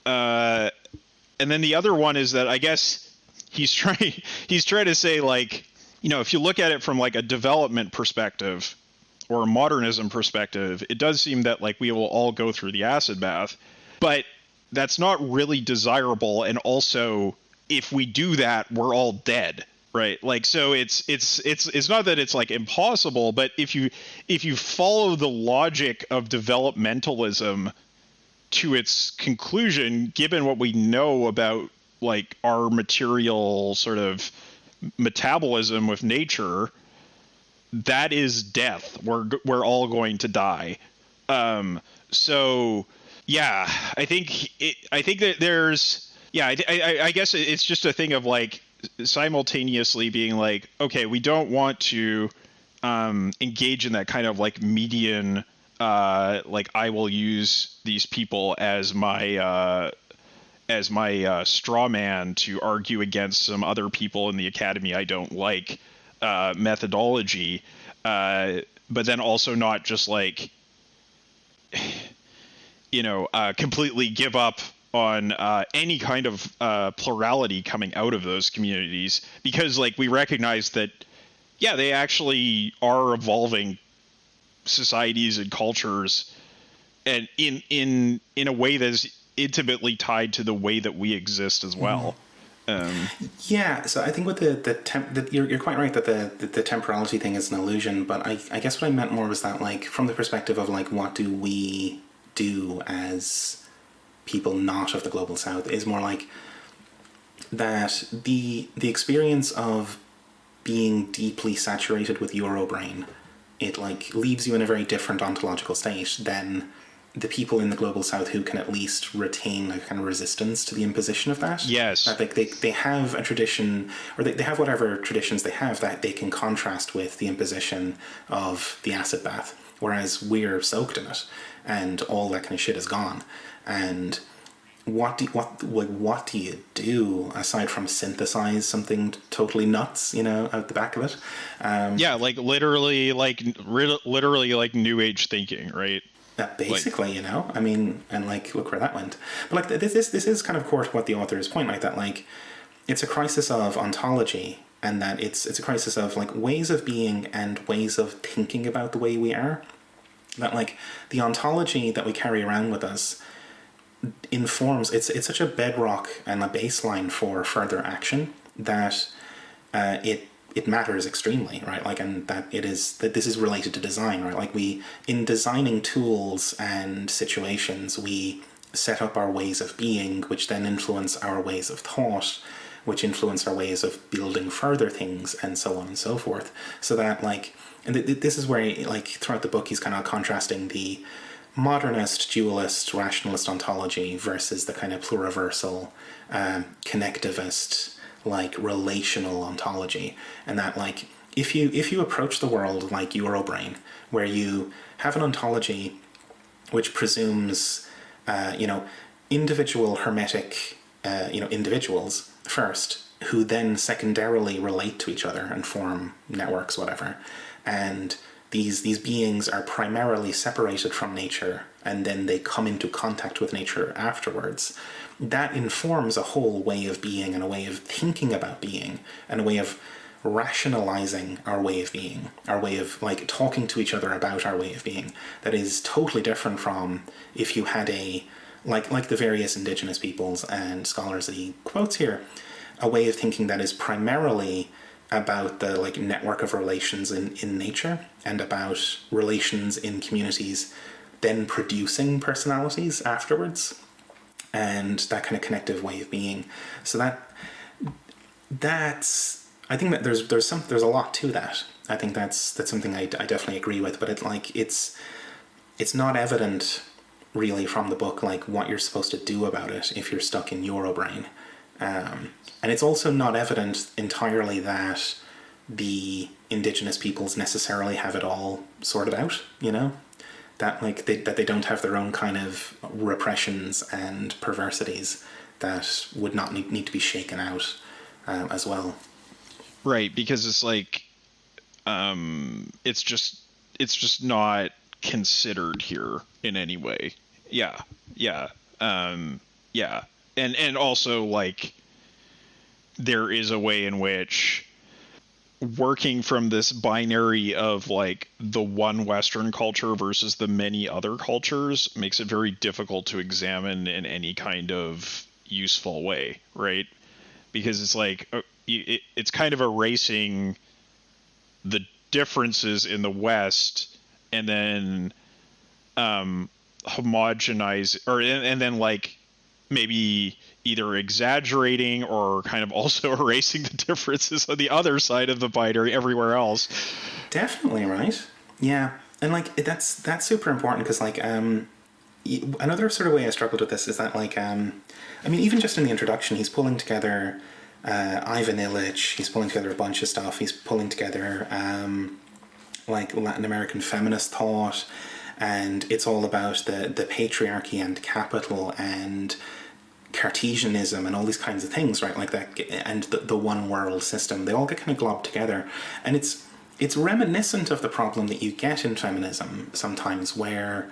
Speaker 1: And then the other one is that I guess he's trying to say, like, if you look at it from like a development perspective or a modernism perspective, it does seem that like we will all go through the acid bath, but that's not really desirable. And also, if we do that, we're all dead, right? Like, so it's not that it's like impossible, but if you follow the logic of developmentalism to its conclusion, given what we know about like our material sort of metabolism with nature, that is death. We're all going to die. So yeah, I think that there's, I guess it's just a thing of like simultaneously being like, okay, we don't want to engage in that kind of like median, like I will use these people as my straw man to argue against some other people in the academy I don't like methodology, but then also not just like completely give up on any kind of plurality coming out of those communities, because like we recognize that yeah, they actually are evolving societies and cultures, and in a way that is intimately tied to the way that we exist as well.
Speaker 2: Yeah, so I think with you're quite right that the temporality thing is an illusion, but I guess what I meant more was that, like, from the perspective of, like, what do we do as people not of the global south, is more like that the experience of being deeply saturated with Eurobrain, it, like, leaves you in a very different ontological state than the people in the global south who can at least retain a kind of resistance to the imposition of that.
Speaker 1: Yes.
Speaker 2: That they have a tradition, or they have whatever traditions they have that they can contrast with the imposition of the acid bath, whereas we're soaked in it and all that kind of shit is gone. And what do you do aside from synthesize something totally nuts, out the back of it?
Speaker 1: Yeah, like literally like new age thinking, right?
Speaker 2: Basically, I mean, and, like, look where that went. But, like, this is kind of, course, what the author's point, like, that, like, it's a crisis of ontology, and that it's a crisis of, like, ways of being and ways of thinking about the way we are. That, like, the ontology that we carry around with us informs, it's such a bedrock and a baseline for further action that it matters extremely, right? Like, and that this is related to design, right? Like, in designing tools and situations, we set up our ways of being, which then influence our ways of thought, which influence our ways of building further things, and so on and so forth. So that, like, and this is where, like, throughout the book, he's kind of contrasting the modernist, dualist, rationalist ontology versus the kind of pluriversal, connectivist, like, relational ontology. And that, like, if you approach the world like Eurobrain, where you have an ontology which presumes individual hermetic individuals first, who then secondarily relate to each other and form networks, whatever, and these beings are primarily separated from nature, and then they come into contact with nature afterwards. That informs a whole way of being and a way of thinking about being and a way of rationalizing our way of being, our way of, like, talking to each other about our way of being, that is totally different from if you had like the various indigenous peoples and scholars that he quotes here, a way of thinking that is primarily about the, like, network of relations in nature, and about relations in communities then producing personalities afterwards, and that kind of connective way of being. So that's I think that there's a lot to that. I think that's something I definitely agree with, but it's not evident really from the book, like, what you're supposed to do about it if you're stuck in Eurobrain. And it's also not evident entirely that the indigenous peoples necessarily have it all sorted out, that, like, that they don't have their own kind of repressions and perversities that would not need to be shaken out as well.
Speaker 1: Right, because it's like it's just not considered here in any way. Yeah, yeah, yeah, and also, like, there is a way in which working from this binary of, like, the one Western culture versus the many other cultures makes it very difficult to examine in any kind of useful way, right? Because it's like it's kind of erasing the differences in the West, and then homogenize, or and then, like, maybe either exaggerating or kind of also erasing the differences on the other side of the binary everywhere else.
Speaker 2: Definitely, right? Yeah, and, like, that's super important, because, like, another sort of way I struggled with this is that, like, I mean, even just in the introduction, he's pulling together Ivan Illich. He's pulling together a bunch of stuff. He's pulling together like Latin American feminist thought, and it's all about the patriarchy and capital and Cartesianism and all these kinds of things, right? Like that, and the one world system. They all get kind of globbed together, and it's reminiscent of the problem that you get in feminism sometimes, where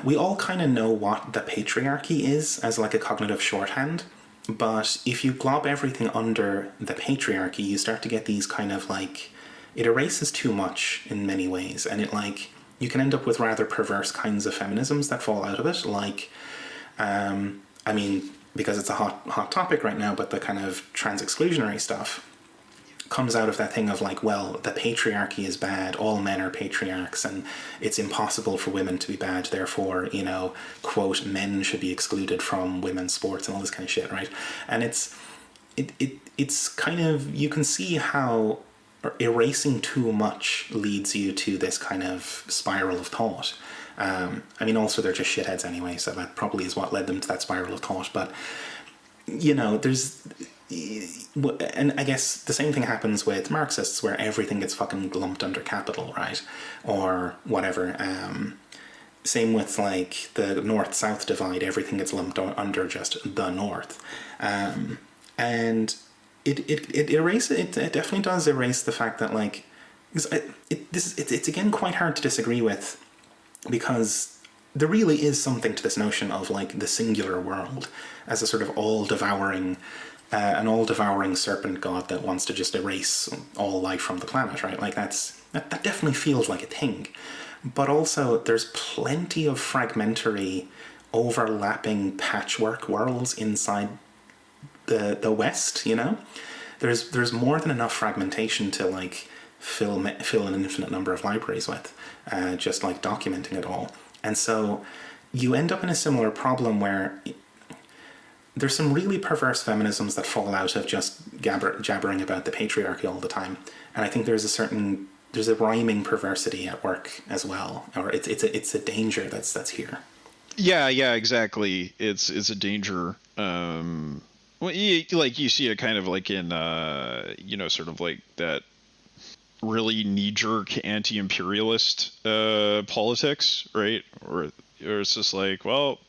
Speaker 2: we all kind of know what the patriarchy is as like a cognitive shorthand, but if you glob everything under the patriarchy, you start to get these kind of like, it erases too much in many ways, and it like, you can end up with rather perverse kinds of feminisms that fall out of it, like, I mean, because it's a hot topic right now, but the kind of trans-exclusionary stuff comes out of that thing of like, well, the patriarchy is bad, all men are patriarchs, and it's impossible for women to be bad, therefore, you know, quote, men should be excluded from women's sports and all this kind of shit, right? And it's kind of, you can see how erasing too much leads you to this kind of spiral of thought. I mean, also they're just shitheads anyway, so that probably is what led them to that spiral of thought, but, you know, and I guess the same thing happens with Marxists, where everything gets fucking lumped under capital, right? Or whatever. Same with like the North-South divide, everything gets lumped under just the North. And it erases, it definitely does erase the fact that like, it's again quite hard to disagree with, because there really is something to this notion of like the singular world as a sort of all-devouring an all-devouring serpent god that wants to just erase all life from the planet, right? Like that definitely feels like a thing. But also there's plenty of fragmentary, overlapping patchwork worlds inside the West, you know? There's more than enough fragmentation to like fill an infinite number of libraries with, just like documenting it all. And so you end up in a similar problem where there's some really perverse feminisms that fall out of just jabbering about the patriarchy all the time, and I think there's a rhyming perversity at work as well, or it's a danger that's here.
Speaker 1: Yeah, exactly. It's a danger. Well, you see it kind of like in sort of like that really knee-jerk anti-imperialist politics, right? Or it's just like, well,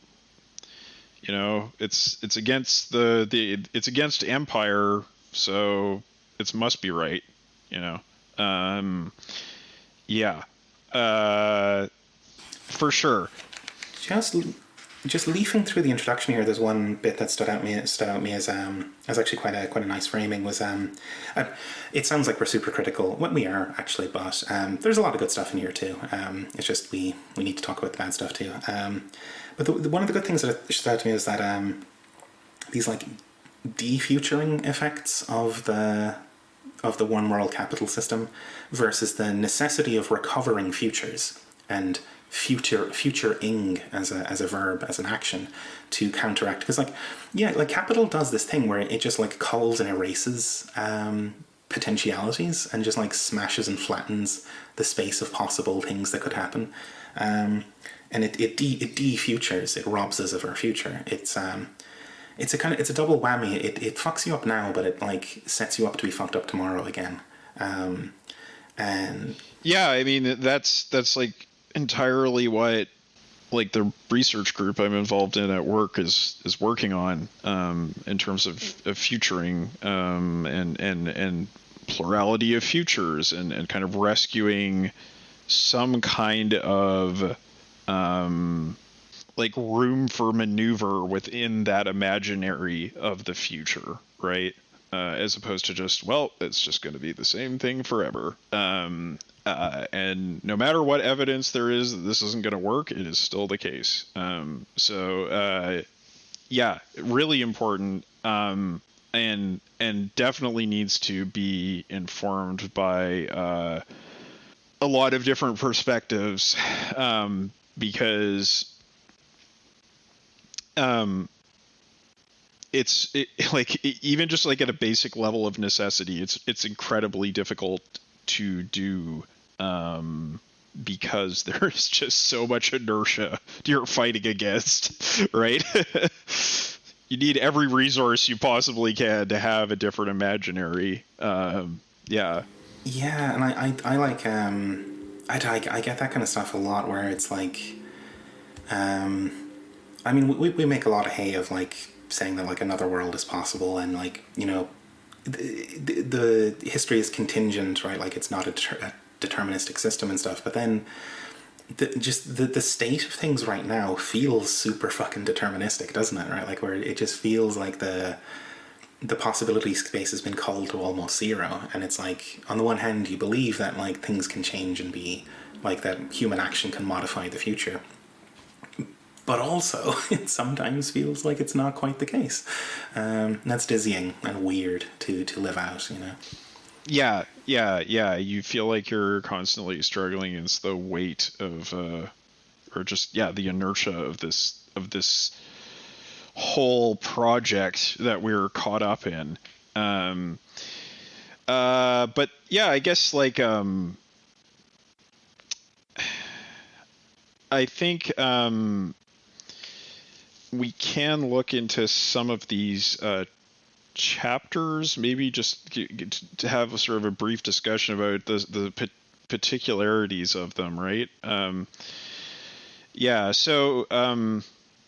Speaker 1: you know, it's against it's against empire, so it must be right, you know. Yeah, for sure.
Speaker 2: Just leafing through the introduction here, there's one bit that stood out me as actually quite a nice framing. Was it sounds like we're super critical. Well, we are actually, but there's a lot of good stuff in here too. It's just we need to talk about the bad stuff too. But one of the good things that stood out to me is that these like defuturing effects of the one world capital system versus the necessity of recovering futures and futuring as a verb, as an action to counteract, because like capital does this thing where it just like culls and erases potentialities and just like smashes and flattens the space of possible things that could happen, and it defutures, it robs us of our future. It's a double whammy. It fucks you up now, but it like sets you up to be fucked up tomorrow again. And
Speaker 1: yeah, I mean that's like entirely what like the research group I'm involved in at work is working on, in terms of futuring, and plurality of futures, and kind of rescuing some kind of like room for maneuver within that imaginary of the future, right? As opposed to just, well, it's just going to be the same thing forever. And no matter what evidence there is that this isn't going to work, it is still the case. Yeah, really important, and definitely needs to be informed by a lot of different perspectives, because even just like at a basic level of necessity, it's incredibly difficult to do, because there's just so much inertia you're fighting against, right? you need every resource you possibly can to have a different imaginary. Yeah.
Speaker 2: Yeah, and I like I get that kind of stuff a lot where it's like, I mean, we make a lot of hay of like saying that like another world is possible, and like, you know, the history is contingent, right? Like it's not a deterministic system and stuff. But then the state of things right now feels super fucking deterministic, doesn't it? Right? Like where it just feels like the possibility space has been culled to almost zero, and it's like on the one hand you believe that like things can change and be like that human action can modify the future, but also it sometimes feels like it's not quite the case. That's dizzying and weird to live out, you know.
Speaker 1: Yeah. You feel like you're constantly struggling against the weight of, or just the inertia of this whole project that we're caught up in. But yeah, I guess like I think we can look into some of these chapters, maybe just to have a sort of a brief discussion about the particularities of them, right? So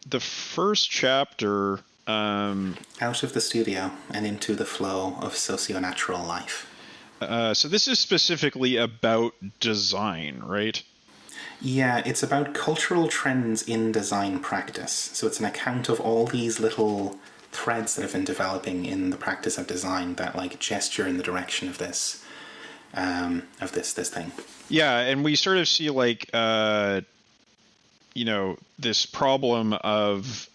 Speaker 1: the first chapter.
Speaker 2: Out of the studio and into the flow of socio-natural life.
Speaker 1: So this is specifically about design, right?
Speaker 2: Yeah, it's about cultural trends in design practice. So it's an account of all these little threads that have been developing in the practice of design that like gesture in the direction of this thing.
Speaker 1: Yeah, and we sort of see like this problem of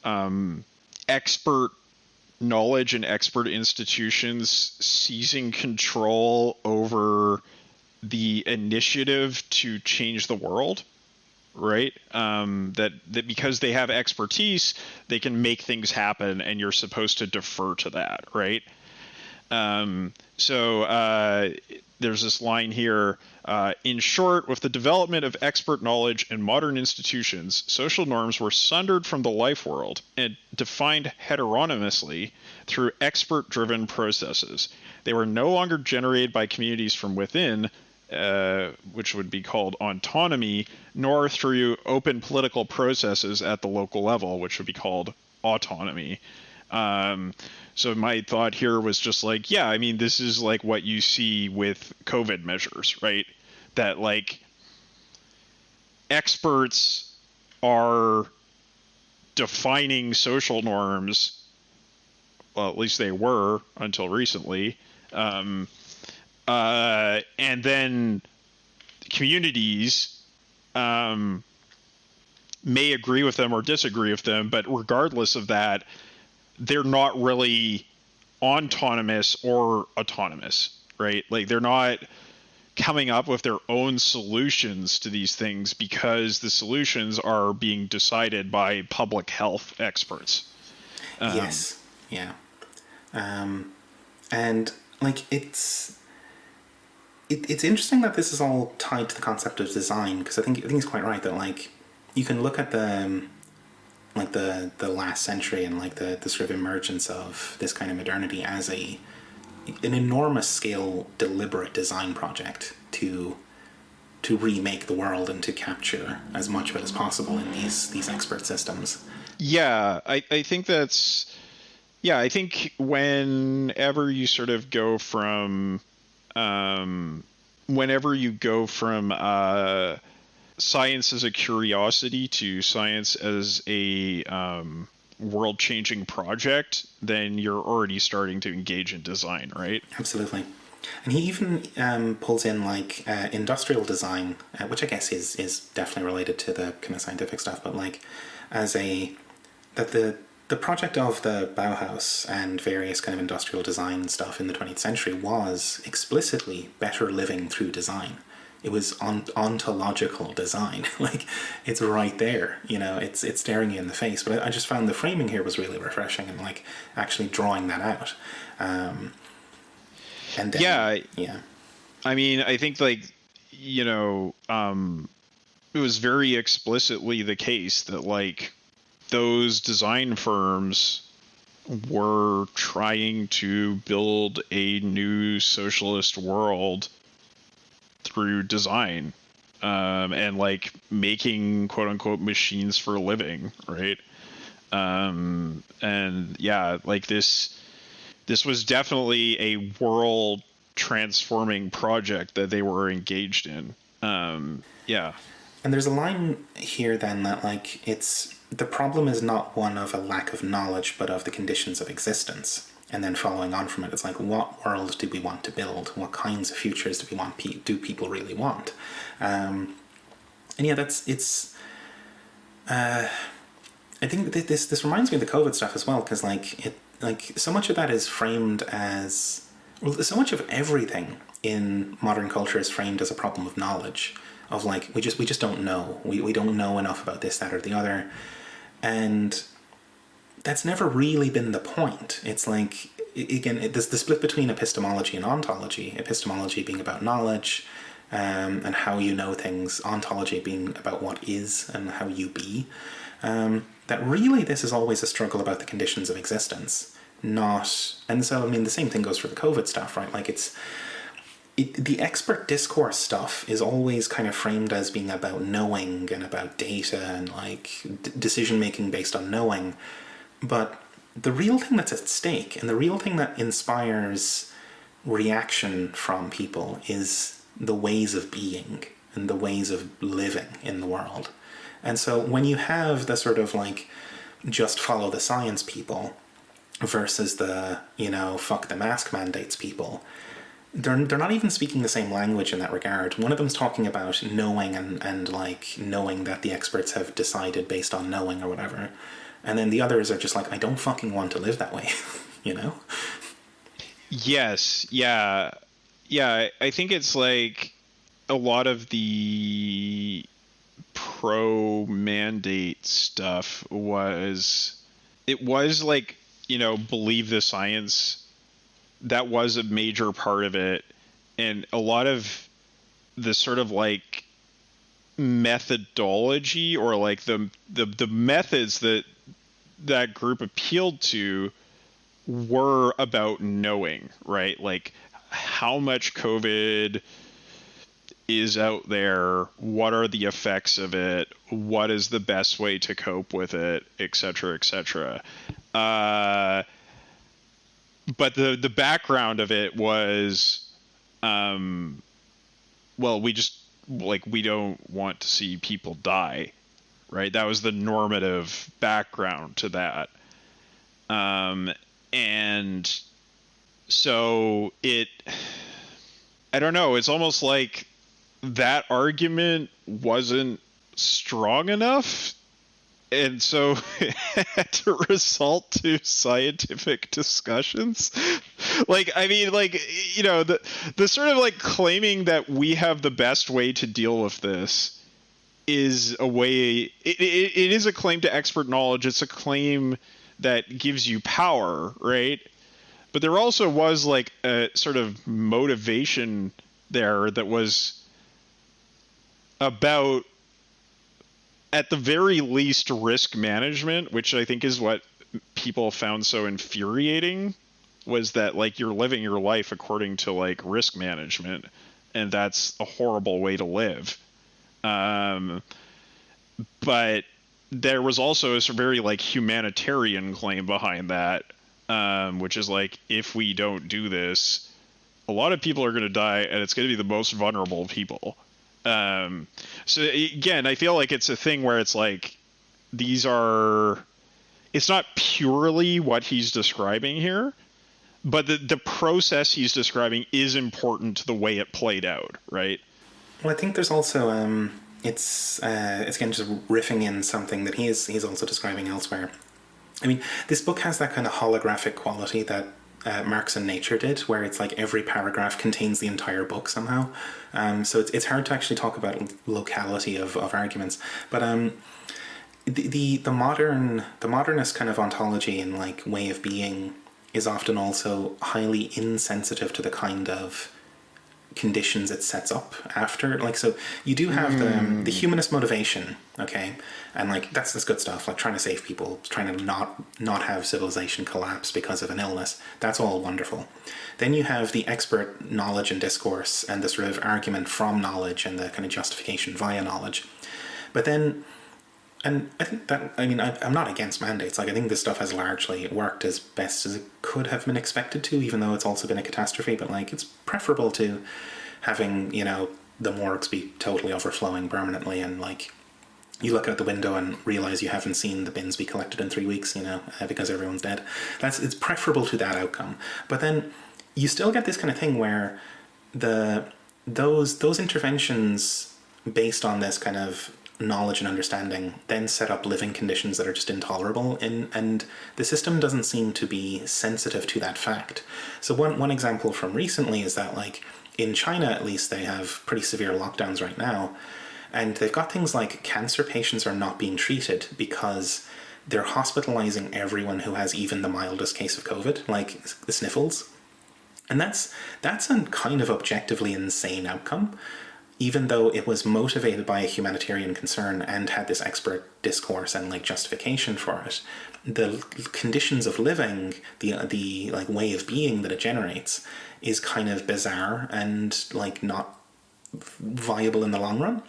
Speaker 1: expert knowledge and expert institutions seizing control over the initiative to change the world, right? That because they have expertise, they can make things happen, and you're supposed to defer to that, right? There's this line here. In short, with the development of expert knowledge and modern institutions, social norms were sundered from the life world and defined heteronomously through expert-driven processes. They were no longer generated by communities from within, which would be called autonomy, nor through open political processes at the local level, which would be called autonomy. So my thought here was just like, yeah, I mean, this is like what you see with COVID measures, right? That like experts are defining social norms. Well, at least they were until recently. And then communities may agree with them or disagree with them, but regardless of that, they're not really autonomous or autonomous, right? Like they're not coming up with their own solutions to these things because the solutions are being decided by public health experts.
Speaker 2: Yes. Yeah. And like it's interesting that this is all tied to the concept of design, because I think it's quite right that like you can look at the last century and like the sort of emergence of this kind of modernity as an enormous scale deliberate design project to remake the world and to capture as much of it as possible in these expert systems.
Speaker 1: Yeah, I think that's I think whenever you sort of go from science as a curiosity to science as a world-changing project, then you're already starting to engage in design, right?
Speaker 2: Absolutely. And he even pulls in like industrial design, which I guess is definitely related to the kind of scientific stuff, but like the project of the Bauhaus and various kind of industrial design stuff in the 20th century was explicitly better living through design. It was ontological design. Like it's right there, you know, it's staring you in the face. But I just found the framing here was really refreshing and like actually drawing that out. And then, yeah.
Speaker 1: I mean, I think like, it was very explicitly the case that like those design firms were trying to build a new socialist world through design, and like making quote unquote machines for a living, right? And yeah, like this was definitely a world transforming project that they were engaged in. Yeah.
Speaker 2: And there's a line here then that like it's the problem is not one of a lack of knowledge, but of the conditions of existence. And then following on from it, it's like, what world do we want to build? What kinds of futures do we want? Do people really want? And yeah, that's it's. I think this reminds me of the COVID stuff as well, because like so much of that is framed as, well, so much of everything in modern culture is framed as a problem of knowledge, of like we just don't know, we don't know enough about this, that, or the other, and that's never really been the point. It's like, again, there's the split between epistemology and ontology. Epistemology being about knowledge, and how you know things. Ontology being about what is and how you be. That really this is always a struggle about the conditions of existence, not. And so, I mean, the same thing goes for the COVID stuff, right? Like the expert discourse stuff is always kind of framed as being about knowing and about data and like decision making based on knowing. But the real thing that's at stake and the real thing that inspires reaction from people is the ways of being and the ways of living in the world. And so when you have the sort of like just follow the science people versus the, fuck the mask mandates people, they're not even speaking the same language in that regard. One of them's talking about knowing and like knowing that the experts have decided based on knowing or whatever. And then the others are just like, I don't fucking want to live that way, you know?
Speaker 1: Yes. Yeah. Yeah. I think it's like a lot of the pro mandate stuff was like, believe the science. That was a major part of it. And a lot of the sort of like methodology or like the methods that group appealed to were about knowing, right? Like how much COVID is out there, what are the effects of it, what is the best way to cope with it, et cetera, et cetera. But the background of it was, well, we don't want to see people die, right? That was the normative background to that. And so I don't know, it's almost like that argument wasn't strong enough. And so it had to result to scientific discussions. Like, I mean, like, the sort of like claiming that we have the best way to deal with this is a way, it is a claim to expert knowledge. It's a claim that gives you power, right? But there also was like a sort of motivation there that was about, at the very least, risk management, which I think is what people found so infuriating, was that like you're living your life according to like risk management, and that's a horrible way to live. But there was also a very like humanitarian claim behind that, which is like, if we don't do this, a lot of people are going to die, and it's going to be the most vulnerable people. So again, I feel like it's a thing where it's like, it's not purely what he's describing here, but the process he's describing is important to the way it played out, right?
Speaker 2: Well, I think there's also it's again just riffing in something that he's also describing elsewhere. I mean, this book has that kind of holographic quality that Marx and Nature did, where it's like every paragraph contains the entire book somehow. So it's hard to actually talk about locality of arguments. But the modernist kind of ontology and like way of being is often also highly insensitive to the kind of conditions it sets up after. Like, so you do have the humanist motivation, okay, and like that's good stuff, like trying to save people, trying to not have civilization collapse because of an illness. That's all wonderful. Then you have the expert knowledge and discourse and the sort of argument from knowledge and the kind of justification via knowledge. But then, and I think that, I mean, I'm not against mandates. Like, I think this stuff has largely worked as best as it could have been expected to, even though it's also been a catastrophe. But, like, it's preferable to having, you know, the morgues be totally overflowing permanently, and, like, you look out the window and realize you haven't seen the bins be collected in 3 weeks, you know, because everyone's dead. It's preferable to that outcome. But then you still get this kind of thing where those interventions based on this kind of knowledge and understanding then set up living conditions that are just intolerable, and the system doesn't seem to be sensitive to that fact. So one example from recently is that, like, in China at least, they have pretty severe lockdowns right now, and they've got things like cancer patients are not being treated because they're hospitalizing everyone who has even the mildest case of COVID, like the sniffles. And that's a kind of objectively insane outcome, even though it was motivated by a humanitarian concern and had this expert discourse and like justification for it. The conditions of living, the like way of being that it generates, is kind of bizarre and like not viable in the long run.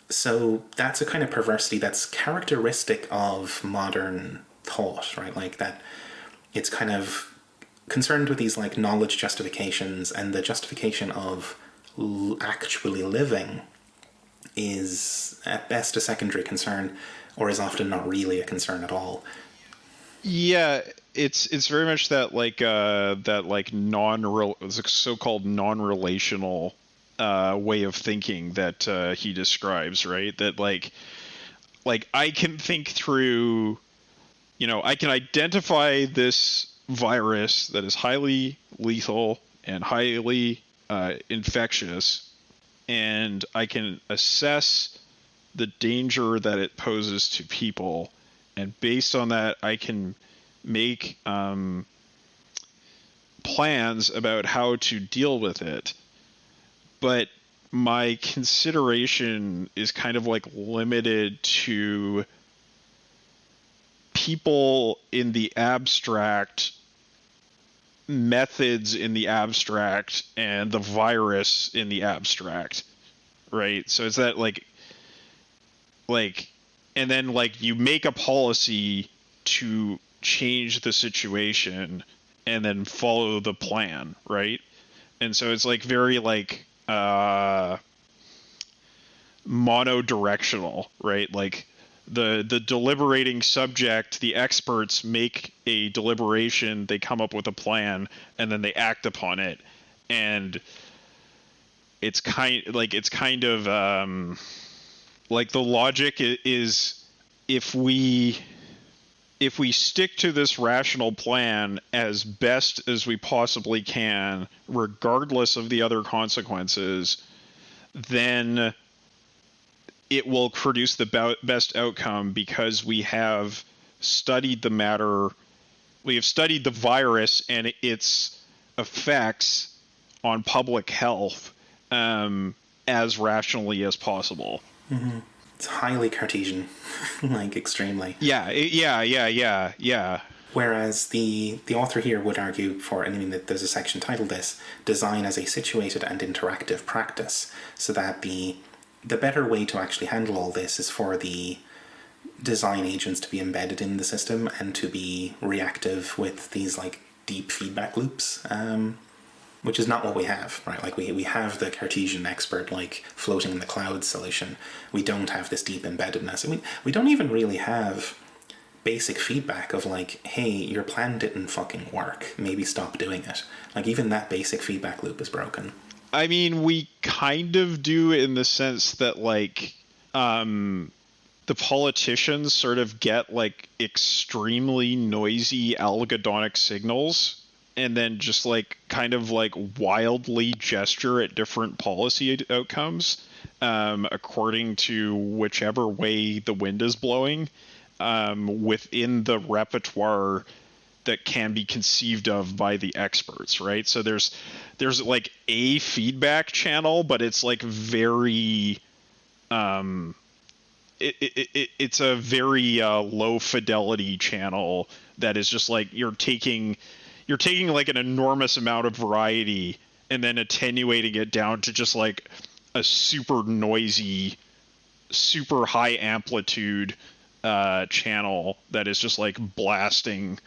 Speaker 2: So that's a kind of perversity that's characteristic of modern thought, right? Like that, it's kind of concerned with these like knowledge justifications, and the justification of actually living is at best a secondary concern, or is often not really a concern at all.
Speaker 1: Yeah, it's very much that like so-called non-relational way of thinking that he describes, right? That like I can think through, you know, I can identify this virus that is highly lethal and highly infectious, and I can assess the danger that it poses to people, and based on that I can make plans about how to deal with it. But my consideration is kind of like limited to people in the abstract, methods in the abstract, and the virus in the abstract, right? So it's that like and then like you make a policy to change the situation and then follow the plan, right? And so it's like very like monodirectional, right? Like the deliberating subject, the experts make a deliberation, they come up with a plan, and then they act upon it. And it's kind of like the logic is if we stick to this rational plan as best as we possibly can, regardless of the other consequences, then it will produce the best outcome, because we have studied the matter, we have studied the virus and its effects on public health as rationally as possible.
Speaker 2: Mm-hmm. It's highly Cartesian, like extremely.
Speaker 1: Yeah.
Speaker 2: Whereas the author here would argue for, and I mean, there's a section titled this, design as a situated and interactive practice, so that the better way to actually handle all this is for the design agents to be embedded in the system and to be reactive with these like deep feedback loops, which is not what we have, right? Like we have the Cartesian expert like floating in the clouds solution. We don't have this deep embeddedness. I mean, we don't even really have basic feedback of like, hey, your plan didn't fucking work, maybe stop doing it. Like even that basic feedback loop is broken.
Speaker 1: I mean, we kind of do, in the sense that like the politicians sort of get like extremely noisy algorithmic signals and then just like kind of like wildly gesture at different policy outcomes according to whichever way the wind is blowing within the repertoire that can be conceived of by the experts, right? So there's like a feedback channel, but it's like very it's a very low fidelity channel that is just like you're taking like an enormous amount of variety and then attenuating it down to just like a super noisy, super high amplitude channel that is just like blasting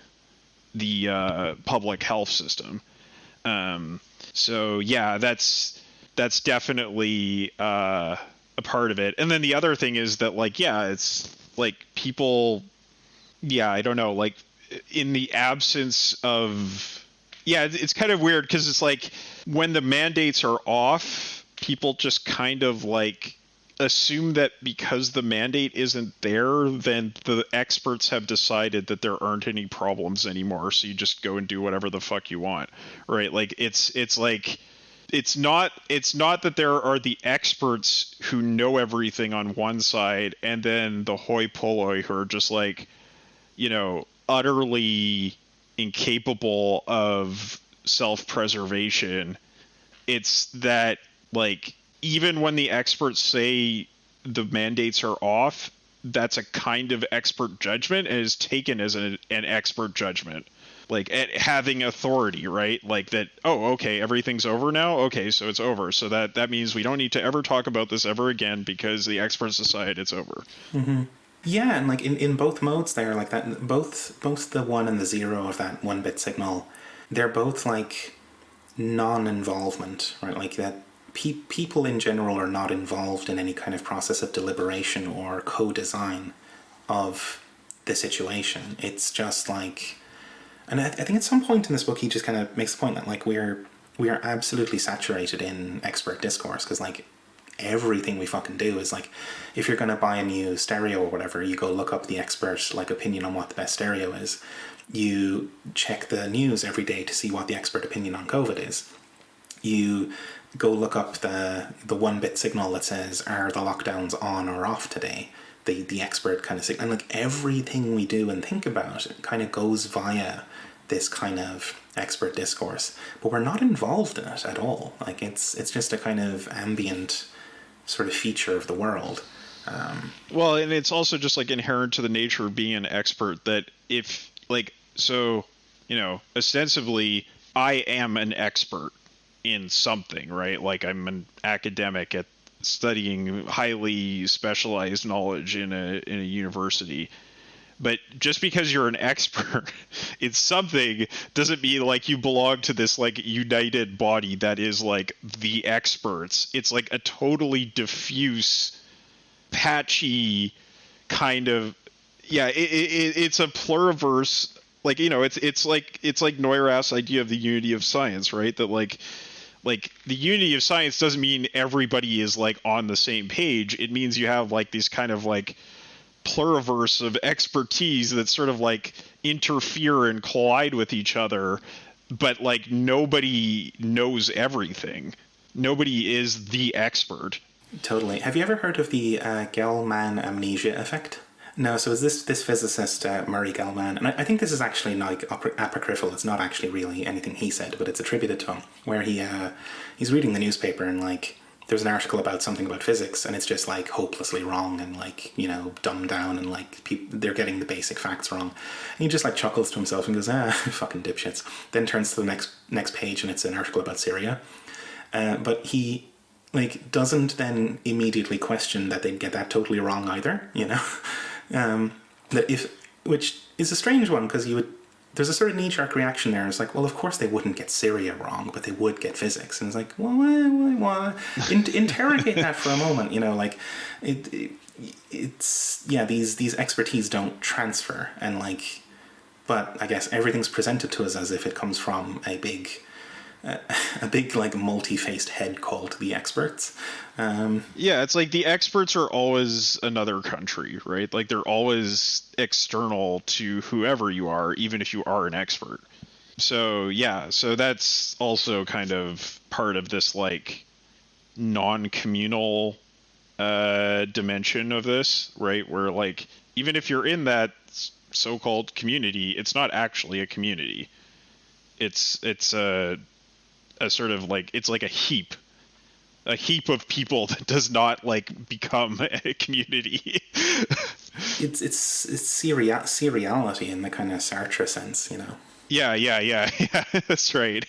Speaker 1: the public health system. So yeah, that's definitely a part of it. And then the other thing is that like, yeah, it's like people, yeah, I don't know, like in the absence of, yeah, it's kind of weird because it's like when the mandates are off, people just kind of like assume that because the mandate isn't there, then the experts have decided that there aren't any problems anymore. So you just go and do whatever the fuck you want, right? Like it's like, it's not that there are the experts who know everything on one side and then the hoi polloi who are just like, you know, utterly incapable of self-preservation. It's that like even when the experts say the mandates are off, that's a kind of expert judgment and is taken as an expert judgment, like at having authority, right? Like that, oh, okay, everything's over now. Okay, so it's over. So that means we don't need to ever talk about this ever again because the experts decide it's over.
Speaker 2: Mm-hmm. Yeah, and like in both modes there, like that, both the 1 and the 0 of that 1-bit signal, they're both like non-involvement, right? Like that people in general are not involved in any kind of process of deliberation or co-design of the situation. It's just like, and I think at some point in this book he just kind of makes the point that like we are absolutely saturated in expert discourse, because like everything we fucking do is like, if you're going to buy a new stereo or whatever, you go look up the expert like opinion on what the best stereo is. You check the news every day to see what the expert opinion on COVID is. You go look up the 1-bit signal that says, are the lockdowns on or off today? The expert kind of signal. And like everything we do and think about kind of goes via this kind of expert discourse, but we're not involved in it at all. Like it's just a kind of ambient sort of feature of the world.
Speaker 1: Well, and it's also just like inherent to the nature of being an expert that if like, so, you know, ostensibly I am an expert in something, right? Like I'm an academic at studying highly specialized knowledge in a university. But just because you're an expert in something doesn't mean like you belong to this like united body that is like the experts. It's like a totally diffuse, patchy kind of, yeah. It's a pluriverse. Like, you know, it's like Neurath's idea of the unity of science, right? That like the unity of science doesn't mean everybody is like on the same page. It means you have like these kind of like pluriverse of expertise that sort of like interfere and collide with each other, but like nobody knows everything. Nobody is the expert.
Speaker 2: Totally. Have you ever heard of the Gell-Mann amnesia effect? No, so it's this physicist, Murray Gell-Mann, and I think this is actually like apocryphal. It's not actually really anything he said, but it's attributed to him, where he's reading the newspaper and like there's an article about something about physics and it's just like hopelessly wrong and like, you know, dumbed down and like they're getting the basic facts wrong. And he just like chuckles to himself and goes, fucking dipshits. Then turns to the next page and it's an article about Syria. But he like doesn't then immediately question that they'd get that totally wrong either, you know? Which is a strange one, because there's a sort of knee-jerk reaction there. It's like, well, of course they wouldn't get Syria wrong, but they would get physics. And it's like, well, why? Interrogate that for a moment, you know, like it's yeah, these expertise don't transfer, and like, but I guess everything's presented to us as if it comes from a big like multi-faced head called the experts.
Speaker 1: Yeah, it's like the experts are always another country, right? Like they're always external to whoever you are, even if you are an expert. So yeah, so that's also kind of part of this like non-communal dimension of this, right? Where like even if you're in that so-called community, it's not actually a community. It's a sort of like, it's like a heap of people that does not like become a community.
Speaker 2: It's seriality in the kind of Sartre sense, you know.
Speaker 1: Yeah. That's right.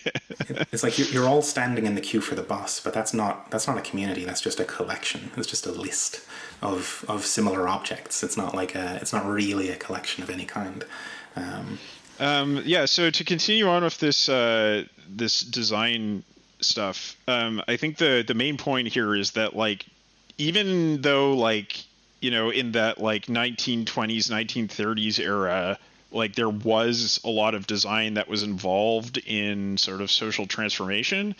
Speaker 2: It's like you're all standing in the queue for the bus, but that's not a community. That's just a collection. It's just a list of similar objects. It's not like it's not really a collection of any kind.
Speaker 1: Yeah. So to continue on with this this design stuff, I think the main point here is that, like, even though, like, you know, in that like 1920s 1930s era, like, there was a lot of design that was involved in sort of social transformation,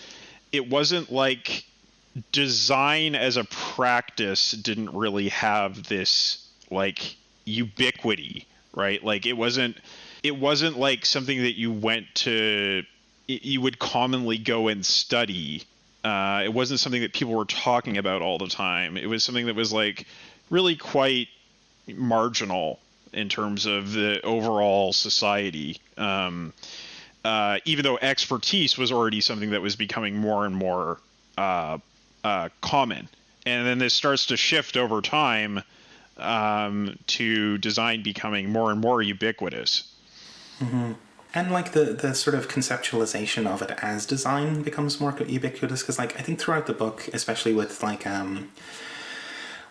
Speaker 1: it wasn't like design as a practice didn't really have this like ubiquity, right? Like, it wasn't like something that you would commonly go and study. It wasn't something that people were talking about all the time. It was something that was like really quite marginal in terms of the overall society. Even though expertise was already something that was becoming more and more common. And then this starts to shift over time to design becoming more and more ubiquitous.
Speaker 2: Mm-hmm. And like the sort of conceptualization of it as design becomes more ubiquitous, because like I think throughout the book, especially with like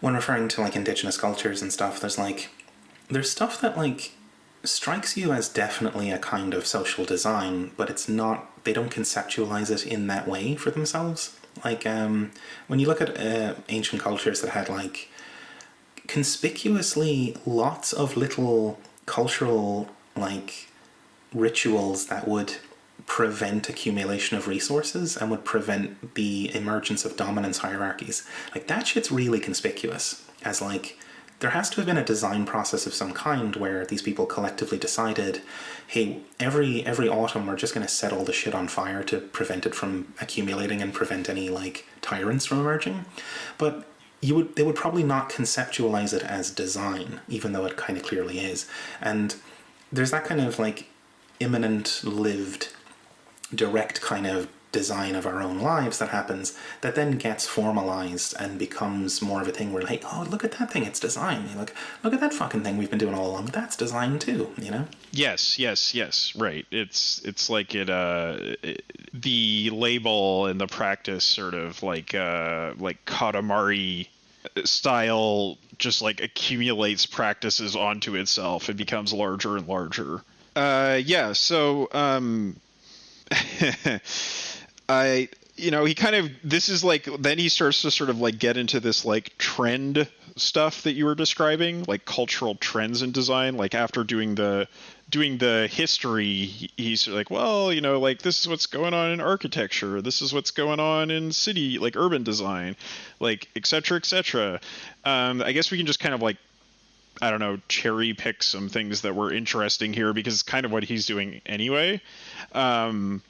Speaker 2: when referring to like indigenous cultures and stuff, there's stuff that like strikes you as definitely a kind of social design, but it's not. They don't conceptualize it in that way for themselves. Like when you look at ancient cultures that had like conspicuously lots of little cultural like rituals that would prevent accumulation of resources and would prevent the emergence of dominance hierarchies. Like, that shit's really conspicuous as like there has to have been a design process of some kind where these people collectively decided, hey, every autumn we're just going to set all the shit on fire to prevent it from accumulating and prevent any like tyrants from emerging. But they would probably not conceptualize it as design, even though it kind of clearly is. And there's that kind of like imminent, lived, direct kind of design of our own lives that happens, that then gets formalized and becomes more of a thing where like, oh, look at that thing, it's design. Look at that fucking thing we've been doing all along, that's design too, you know?
Speaker 1: Yes, right. It's like the label and the practice sort of like Katamari style just like accumulates practices onto itself and becomes larger and larger. So he kind of, this is like, then he starts to sort of like get into this like trend stuff that you were describing, like cultural trends in design. Like, after doing the history, he's like, well, like, this is what's going on in architecture, this is what's going on in city, like urban design, like, et cetera, et cetera. I guess we can just kind of like, I don't know, cherry pick some things that were interesting here, because it's kind of what he's doing anyway. I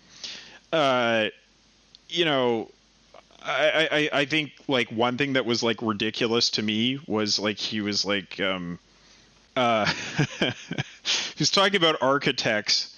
Speaker 1: think like one thing that was like ridiculous to me was like he was like he's talking about architects,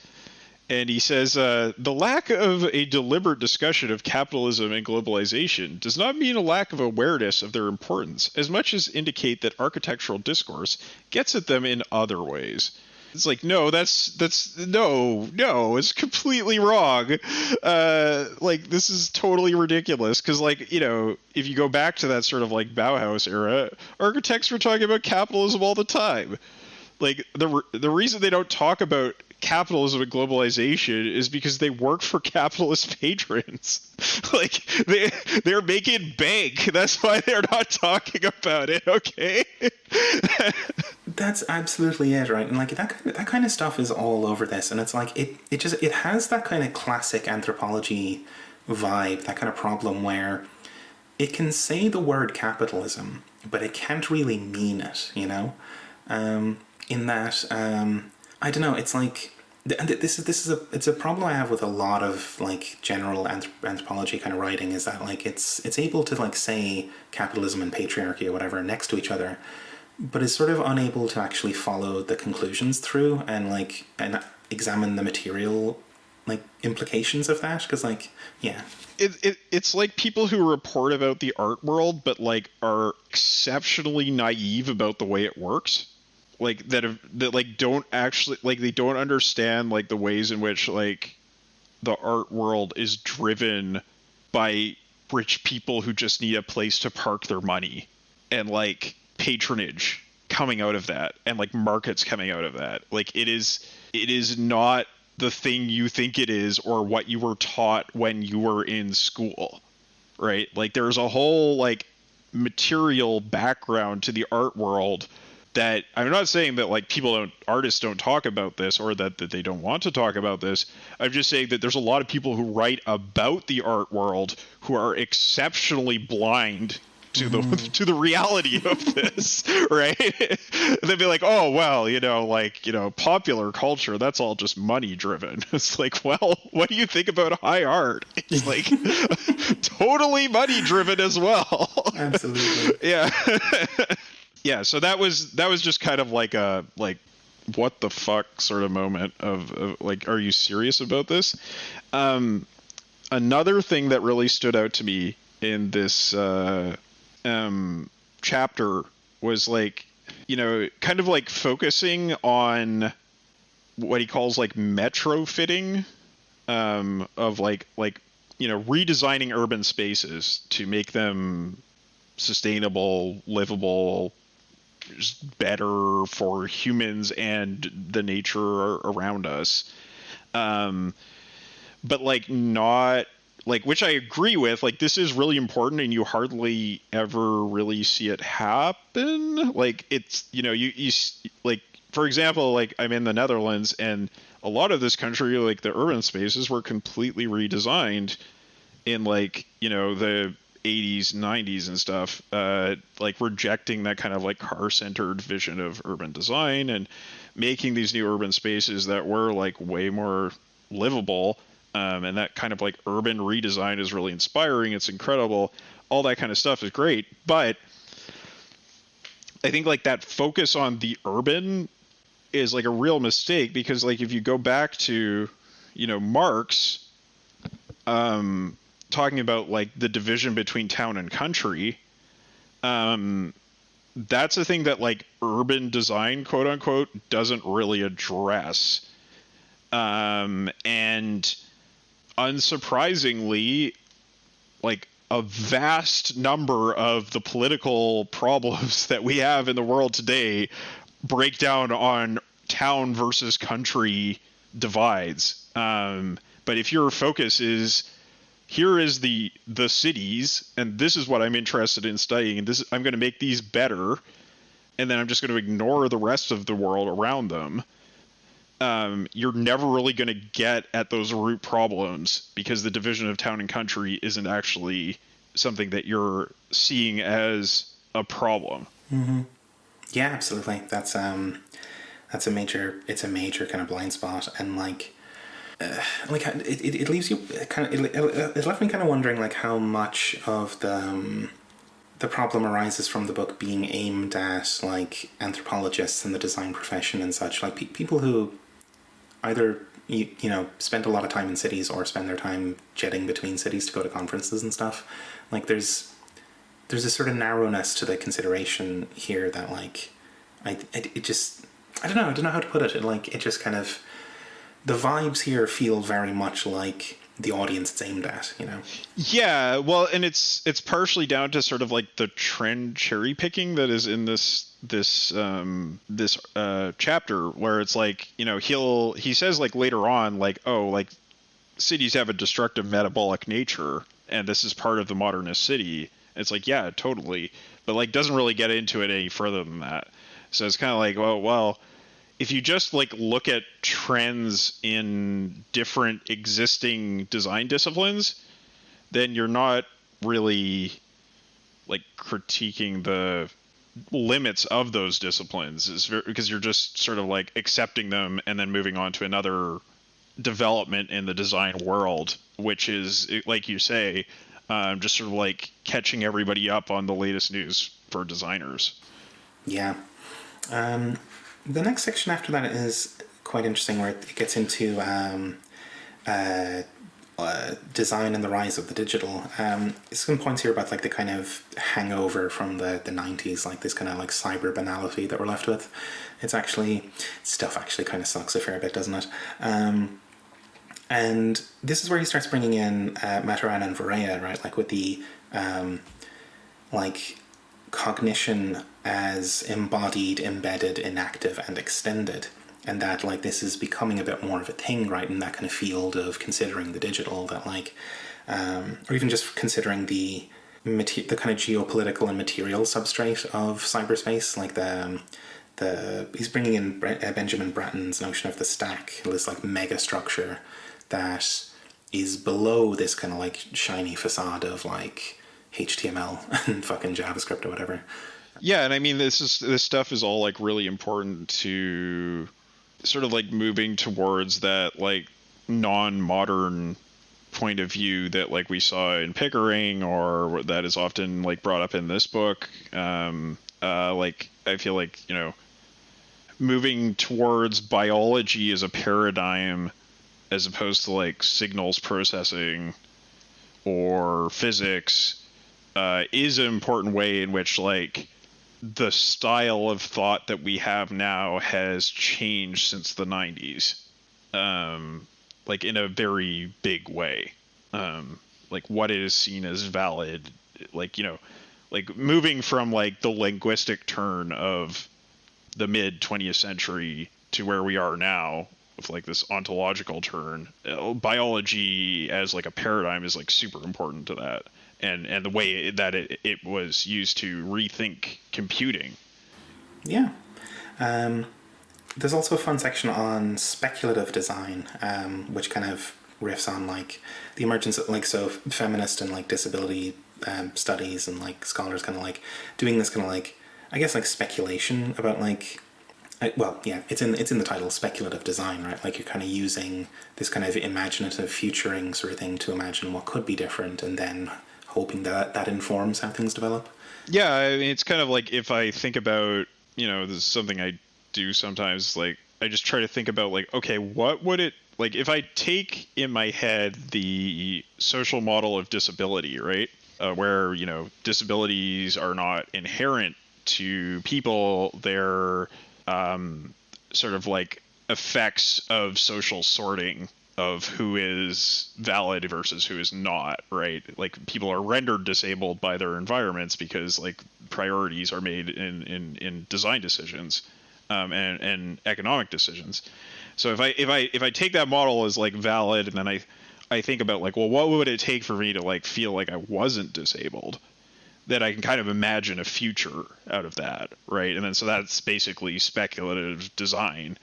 Speaker 1: and he says the lack of a deliberate discussion of capitalism and globalization does not mean a lack of awareness of their importance, as much as indicate that architectural discourse gets at them in other ways. It's like, no, that's no, it's completely wrong. Like, this is totally ridiculous, because like, if you go back to that sort of like Bauhaus era, architects were talking about capitalism all the time. Like, the reason they don't talk about capitalism and globalization is because they work for capitalist patrons. Like, they're making bank. That's why they're not talking about it. Okay.
Speaker 2: That's absolutely it, right? And like that kind of stuff is all over this, and it's like it has that kind of classic anthropology vibe, that kind of problem where it can say the word capitalism, but it can't really mean it, in that I don't know, it's like, and it's a problem I have with a lot of like general anthropology kind of writing, is that like it's able to like say capitalism and patriarchy or whatever next to each other, but is sort of unable to actually follow the conclusions through and examine the material implications of that, because yeah.
Speaker 1: It's like people who report about the art world but are exceptionally naive about the way it works, that don't actually they don't understand the ways in which the art world is driven by rich people who just need a place to park their money, and patronage coming out of that, and markets coming out of that. It is not the thing you think it is or what you were taught when you were in school, right? There's a whole material background to the art world that I'm not saying that artists don't talk about this, or that they don't want to talk about this. I'm just saying that there's a lot of people who write about the art world who are exceptionally blind to the reality of this, right? They'd be like, oh well, popular culture, that's all just money driven. It's well, what do you think about high art? It's totally money driven as well.
Speaker 2: Absolutely.
Speaker 1: Yeah. Yeah, so that was just kind of a what the fuck sort of moment of are you serious about this? Another thing that really stood out to me in this chapter was kind of focusing on what he calls metrofitting, of redesigning urban spaces to make them sustainable, livable, just better for humans and the nature around us. But not which I agree with, this is really important, and you hardly ever really see it happen. It's, you for example, I'm in the Netherlands, and a lot of this country, the urban spaces were completely redesigned in the 80s, 90s and stuff, rejecting that kind of car-centered vision of urban design and making these new urban spaces that were way more livable. And that kind of urban redesign is really inspiring. It's incredible. All that kind of stuff is great. But I think that focus on the urban is a real mistake, because if you go back to, Marx, talking about the division between town and country, that's a thing that urban design, quote unquote, doesn't really address. And unsurprisingly, a vast number of the political problems that we have in the world today break down on town versus country divides. But if your focus is, here is the cities, and this is what I'm interested in studying, and I'm going to make these better, and then I'm just going to ignore the rest of the world around them, you're never really going to get at those root problems, because the division of town and country isn't actually something that you're seeing as a problem.
Speaker 2: Mm-hmm. Yeah, absolutely. It's a major kind of blind spot, and it leaves you kind of, it left me kind of wondering how much of the problem arises from the book being aimed at anthropologists and the design profession and such, people who either spend a lot of time in cities or spend their time jetting between cities to go to conferences and stuff. There's a sort of narrowness to the consideration here that it just, I don't know how to put it. It just kind of, the vibes here feel very much like the audience it's aimed at,
Speaker 1: Yeah, well, and it's partially down to sort of the trend cherry picking that is in this chapter, where it's he says later on cities have a destructive metabolic nature, and this is part of the modernist city. It's yeah, totally, but doesn't really get into it any further than that. So it's kind of well, if you just look at trends in different existing design disciplines, then you're not really critiquing the limits of those disciplines, because you're just sort of accepting them and then moving on to another development in the design world, which is, like you say, just sort of catching everybody up on the latest news for designers.
Speaker 2: Yeah. The next section after that is quite interesting, where it gets into design and the rise of the digital. Some points here about like the kind of hangover from the 90s, like this kind of like cyber banality that we're left with. Stuff actually kind of sucks a fair bit, doesn't it? And this is where he starts bringing in Mataran and Varela, right? Like with the like cognition as embodied, embedded, inactive, and extended. And that like this is becoming a bit more of a thing, right, in that kind of field of considering the digital, that like or even just considering the kind of geopolitical and material substrate of cyberspace, like he's bringing in Benjamin Bratton's notion of the stack, this like mega structure that is below this kind of like shiny facade of like HTML and fucking JavaScript or whatever.
Speaker 1: Yeah, and I mean this stuff is all like really important to sort of like moving towards that like non-modern point of view that like we saw in Pickering, or that is often like brought up in this book. Like I feel like, you know, moving towards biology as a paradigm as opposed to like signals processing or physics is an important way in which like the style of thought that we have now has changed since the 90s, like in a very big way. Like what is seen as valid, like, you know, like moving from like the linguistic turn of the mid 20th century to where we are now with like this ontological turn. Biology as like a paradigm is like super important to that. And the way that it was used to rethink computing.
Speaker 2: Yeah. There's also a fun section on speculative design, which kind of riffs on like the emergence of like, so feminist and like disability studies and like scholars kind of like doing this kind of like, I guess like speculation about like, well, yeah, it's in the title, speculative design, right? Like you're kind of using this kind of imaginative futuring sort of thing to imagine what could be different, and then hoping that that informs how things develop.
Speaker 1: Yeah, I mean, it's kind of like if I think about, you know, this is something I do sometimes, like I just try to think about like, okay, what would it, like if I take in my head the social model of disability, right? Where, you know, disabilities are not inherent to people, they're sort of like effects of social sorting of who is valid versus who is not, right? Like people are rendered disabled by their environments because like priorities are made in design decisions, and economic decisions. So if I take that model as like valid, and then I think about like, well, what would it take for me to like feel like I wasn't disabled? That I can kind of imagine a future out of that, right? And then so that's basically speculative design.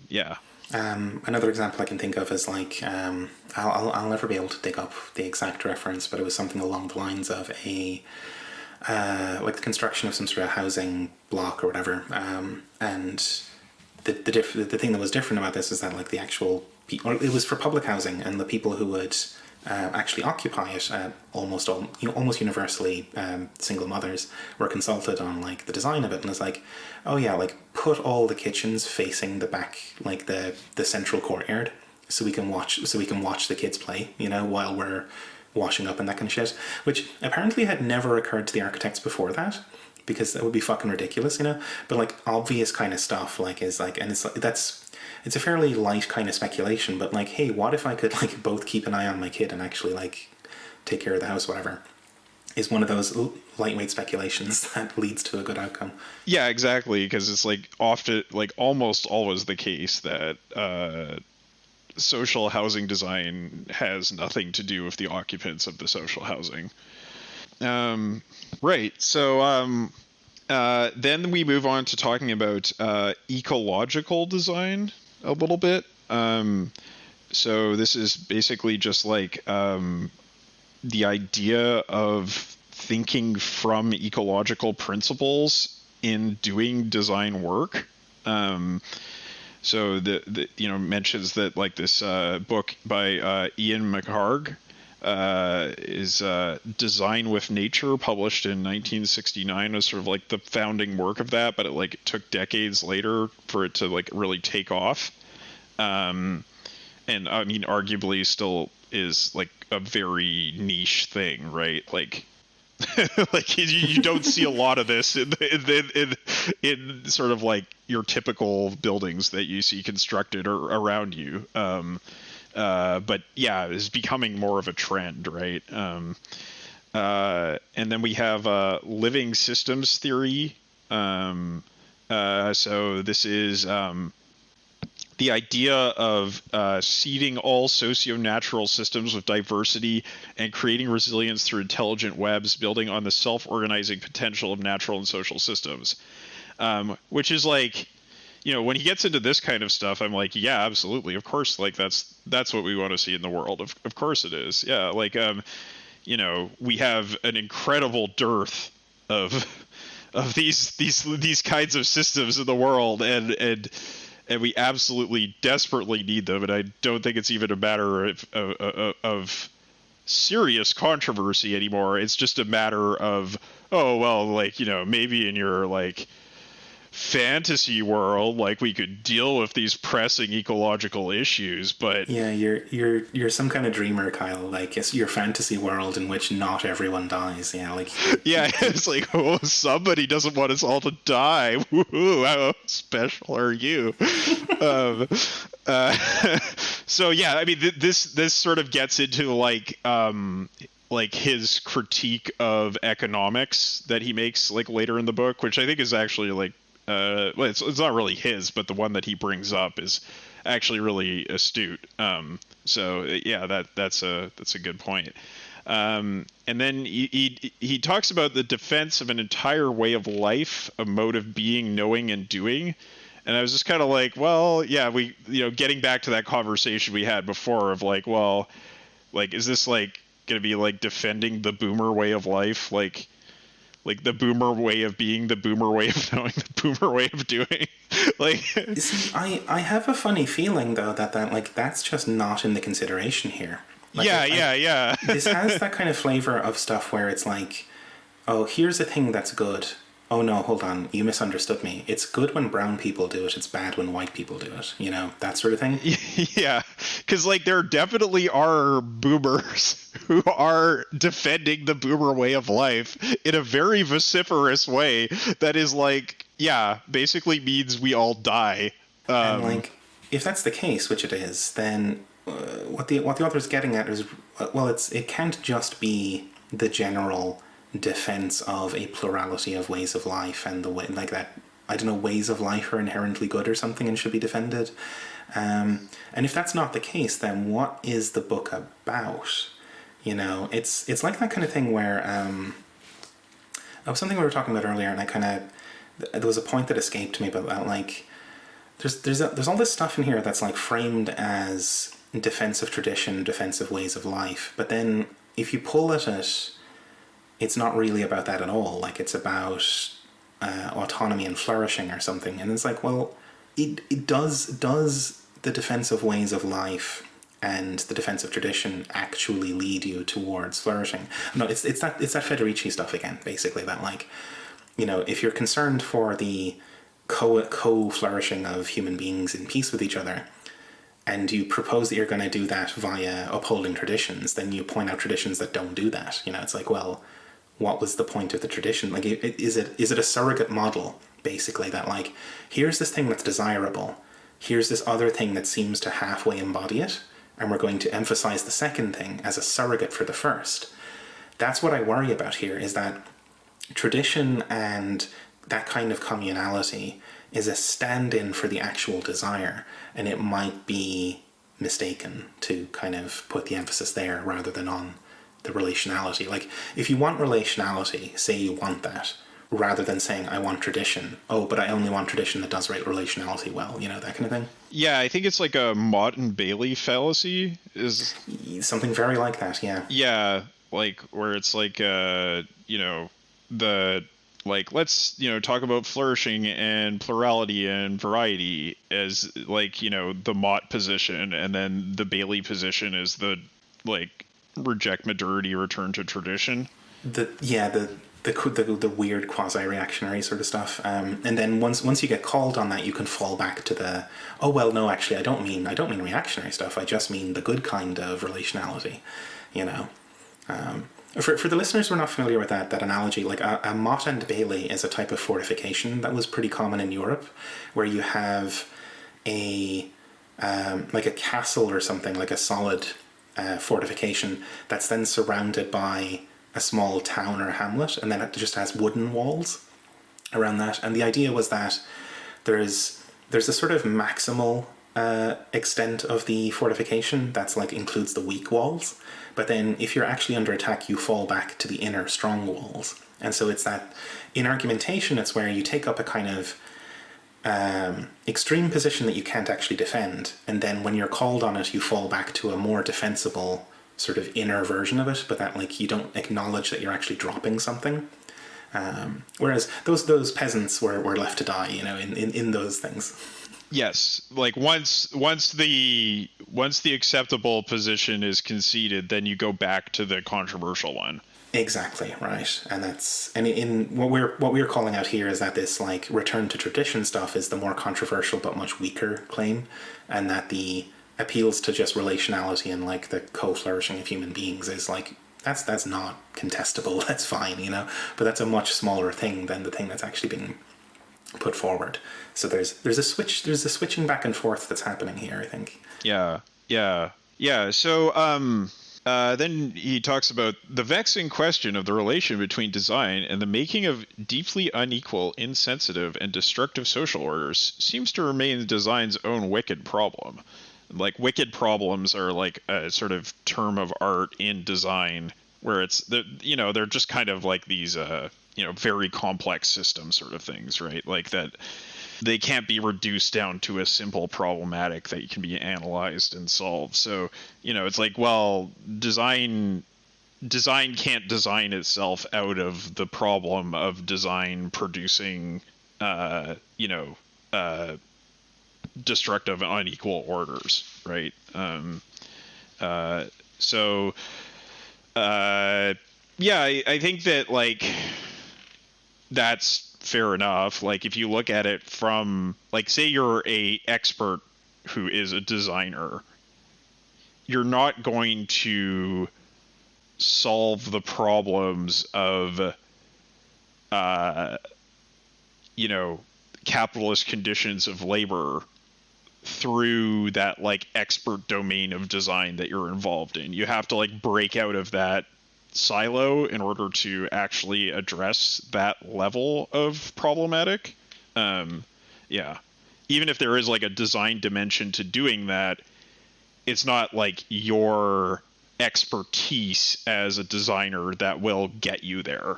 Speaker 1: Yeah.
Speaker 2: Another example I can think of is like I'll never be able to dig up the exact reference, but it was something along the lines of a like the construction of some sort of housing block or whatever. And the thing that was different about this is that like the actual people, it was for public housing, and the people who would actually occupy it, almost universally single mothers, were consulted on like the design of it, and it's like, oh yeah, like put all the kitchens facing the back, like the central courtyard, so we can watch the kids play, you know, while we're washing up and that kind of shit, which apparently had never occurred to the architects before that, because that would be fucking ridiculous, you know. But like obvious kind of stuff like is like, and it's like it's a fairly light kind of speculation, but like, hey, what if I could like both keep an eye on my kid and actually like take care of the house, whatever, is one of those lightweight speculations that leads to a good outcome.
Speaker 1: Yeah, exactly, because it's like often, like almost always the case that social housing design has nothing to do with the occupants of the social housing. Right. So then we move on to talking about ecological design a little bit. So this is basically just like the idea of thinking from ecological principles in doing design work. So the you know, mentions that like this book by Ian McHarg, Design with Nature, published in 1969, was sort of like the founding work of that, but it took decades later for it to like really take off. And I mean, arguably still is like a very niche thing, right? Like, like you don't see a lot of this in sort of like your typical buildings that you see constructed or around you. But yeah, it's becoming more of a trend, right? And then we have living systems theory. So this is the idea of seeding all socio-natural systems with diversity and creating resilience through intelligent webs, building on the self-organizing potential of natural and social systems. Which is like, you know, when he gets into this kind of stuff, I'm like, yeah, absolutely, of course, like that's what we want to see in the world. Of course it is. Yeah, like you know, we have an incredible dearth of these kinds of systems in the world, and we absolutely desperately need them. And I don't think it's even a matter of serious controversy anymore. It's just a matter of, oh well, like, you know, maybe in your like fantasy world, like, we could deal with these pressing ecological issues, but
Speaker 2: yeah, you're some kind of dreamer, Kyle. Like, it's your fantasy world in which not everyone dies. Yeah, like
Speaker 1: yeah, it's like, oh, somebody doesn't want us all to die. Woohoo! How special are you? um, so yeah, I mean, this sort of gets into like his critique of economics that he makes like later in the book, which I think is actually like well, it's not really his, but the one that he brings up is actually really astute. So yeah, that's a good point. And then he talks about the defense of an entire way of life, a mode of being, knowing, and doing. And I was just kind of like, well, yeah, getting back to that conversation we had before of like, well, like, is this like going to be like defending the boomer way of life, like the boomer way of being, the boomer way of knowing, the boomer way of doing? Like,
Speaker 2: see, I have a funny feeling though that like that's just not in the consideration here. Like,
Speaker 1: yeah.
Speaker 2: This has that kind of flavor of stuff where it's like, oh, here's a thing that's good. Oh no, hold on, you misunderstood me. It's good when brown people do it, it's bad when white people do it. You know, that sort of thing.
Speaker 1: Yeah, because like there definitely are boomers who are defending the boomer way of life in a very vociferous way that is like, yeah, basically means we all die.
Speaker 2: And like, if that's the case, which it is, then what the author's getting at is, well, it can't just be the general defense of a plurality of ways of life and the way, like, that, I don't know, ways of life are inherently good or something and should be defended. And if that's not the case, then what is the book about? You know, it's like that kind of thing where that was something we were talking about earlier, and there was a point that escaped me, but like there's all this stuff in here that's like framed as defense of tradition, defense of ways of life, but then if you pull at it, it's not really about that at all. Like, it's about autonomy and flourishing or something. And it's like, well, it does the defense of ways of life and the defense of tradition actually lead you towards flourishing? No, it's that Federici stuff again, basically, that, like, you know, if you're concerned for the co-flourishing of human beings in peace with each other, and you propose that you're going to do that via upholding traditions, then you point out traditions that don't do that. You know, it's like, well, what was the point of the tradition? Like, is it a surrogate model, basically, that, like, here's this thing that's desirable, here's this other thing that seems to halfway embody it, and we're going to emphasize the second thing as a surrogate for the first. That's what I worry about here, is that tradition and that kind of communality is a stand-in for the actual desire, and it might be mistaken to kind of put the emphasis there rather than on the relationality. Like, if you want relationality, say you want that, rather than saying, I want tradition. Oh, but I only want tradition that does relationality well, you know, that kind of thing.
Speaker 1: Yeah, I think it's like a Mott and Bailey fallacy, is
Speaker 2: something very like that.
Speaker 1: Yeah, like, where it's like, you know, the, like, let's, you know, talk about flourishing and plurality and variety as, like, you know, the Mott position, and then the Bailey position is the, like, reject modernity, return to tradition.
Speaker 2: The weird quasi-reactionary sort of stuff, and then once you get called on that, you can fall back to the, oh well, no, actually, I don't mean reactionary stuff. I just mean the good kind of relationality, you know. For the listeners who are not familiar with that analogy, like a motte and bailey is a type of fortification that was pretty common in Europe, where you have a like a castle or something, like a solid fortification that's then surrounded by a small town or hamlet, and then it just has wooden walls around that. And the idea was that there's a sort of maximal extent of the fortification that's like includes the weak walls, but then if you're actually under attack, you fall back to the inner strong walls. And so it's that in argumentation, it's where you take up a kind of extreme position that you can't actually defend, and then when you're called on it, you fall back to a more defensible sort of inner version of it, but that like you don't acknowledge that you're actually dropping something. Whereas those peasants were left to die, you know, in those things.
Speaker 1: Yes, like once the acceptable position is conceded, then you go back to the controversial one.
Speaker 2: Exactly, right. And that's, and in what we're calling out here is that this like return to tradition stuff is the more controversial but much weaker claim, and that the appeals to just relationality and like the co-flourishing of human beings is like that's not contestable. That's fine, you know, but that's a much smaller thing than the thing that's actually being put forward. So there's a switching back and forth that's happening here, I think.
Speaker 1: Yeah. So then he talks about the vexing question of the relation between design and the making of deeply unequal, insensitive, and destructive social orders seems to remain design's own wicked problem. Like, wicked problems are like a sort of term of art in design, where it's they're just kind of like these very complex system sort of things, right? Like that they can't be reduced down to a simple problematic that can be analyzed and solved. So it's like, well, design can't design itself out of the problem of design producing destructive and unequal orders, right? I think that like that's fair enough. Like if you look at it from like, say you're a expert who is a designer, you're not going to solve the problems of capitalist conditions of labor through that like expert domain of design that you're involved in. You have to like break out of that silo in order to actually address that level of problematic. Even if there is like a design dimension to doing that, it's not like your expertise as a designer that will get you there.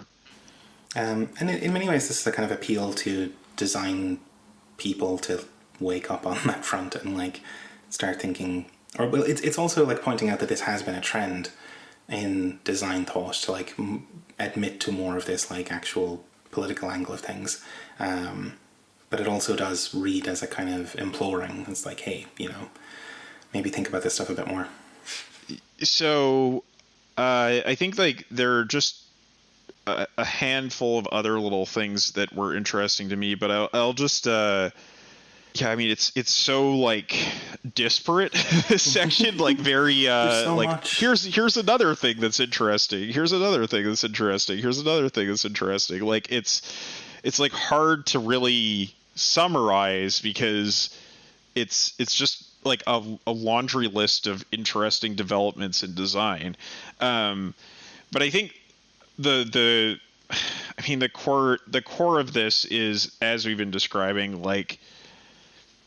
Speaker 2: And in many ways, this is a kind of appeal to design people to wake up on that front and like start thinking, or well, it's also like pointing out that this has been a trend in design thought to like admit to more of this like actual political angle of things, but it also does read as a kind of imploring. It's like, hey, maybe think about this stuff a bit more.
Speaker 1: So I think like there are just a handful of other little things that were interesting to me, but I'll just it's so like disparate, this section, like very
Speaker 2: so
Speaker 1: like
Speaker 2: much.
Speaker 1: Here's another thing that's interesting, here's another thing that's interesting, here's another thing that's interesting. Like it's like hard to really summarize because it's just like a laundry list of interesting developments in design. But I think the core of this is, as we've been describing, like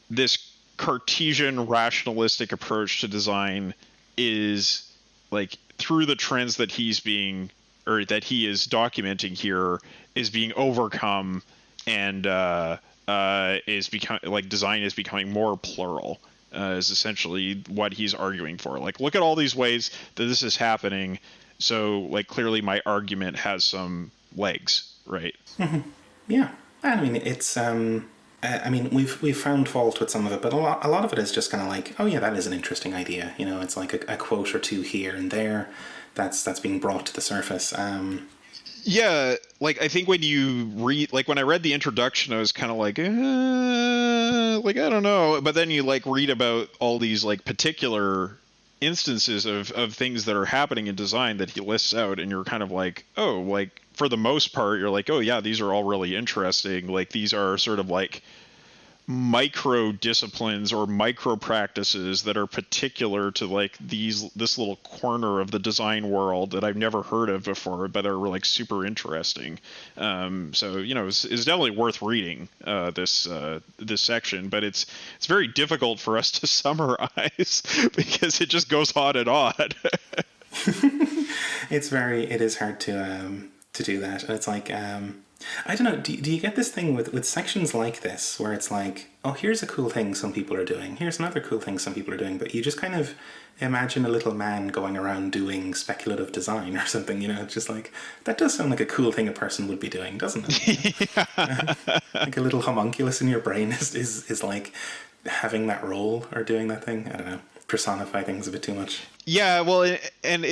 Speaker 1: this Cartesian rationalistic approach to design is like, through the trends that he is documenting here, is being overcome, and is becoming like design is becoming more plural. Is essentially what he's arguing for. Like, look at all these ways that this is happening. So, like, clearly my argument has some legs, right?
Speaker 2: Mm-hmm. Yeah. I mean, it's, we've found fault with some of it, but a lot of it is just kind of like, oh yeah, that is an interesting idea. It's like a quote or two here and there that's being brought to the surface.
Speaker 1: Yeah, like I think when you read, like when I read the introduction, I was kind of like I don't know, but then you like read about all these like particular instances of things that are happening in design that he lists out, and you're kind of like, oh, like for the most part, you're like, oh yeah, these are all really interesting. Like these are sort of like micro disciplines or micro practices that are particular to like this little corner of the design world that I've never heard of before, but are like super interesting. So it's definitely worth reading this section, but it's very difficult for us to summarize because it just goes on and on.
Speaker 2: It is hard to do that. And it's like, I don't know, do you get this thing with sections like this where it's like, oh, here's a cool thing some people are doing, here's another cool thing some people are doing, but you just kind of imagine a little man going around doing speculative design or something, it's just like, that does sound like a cool thing a person would be doing, doesn't it? Yeah. Like a little homunculus in your brain is like having that role or doing that thing. I don't know, personify things a bit too much.
Speaker 1: Yeah, well, and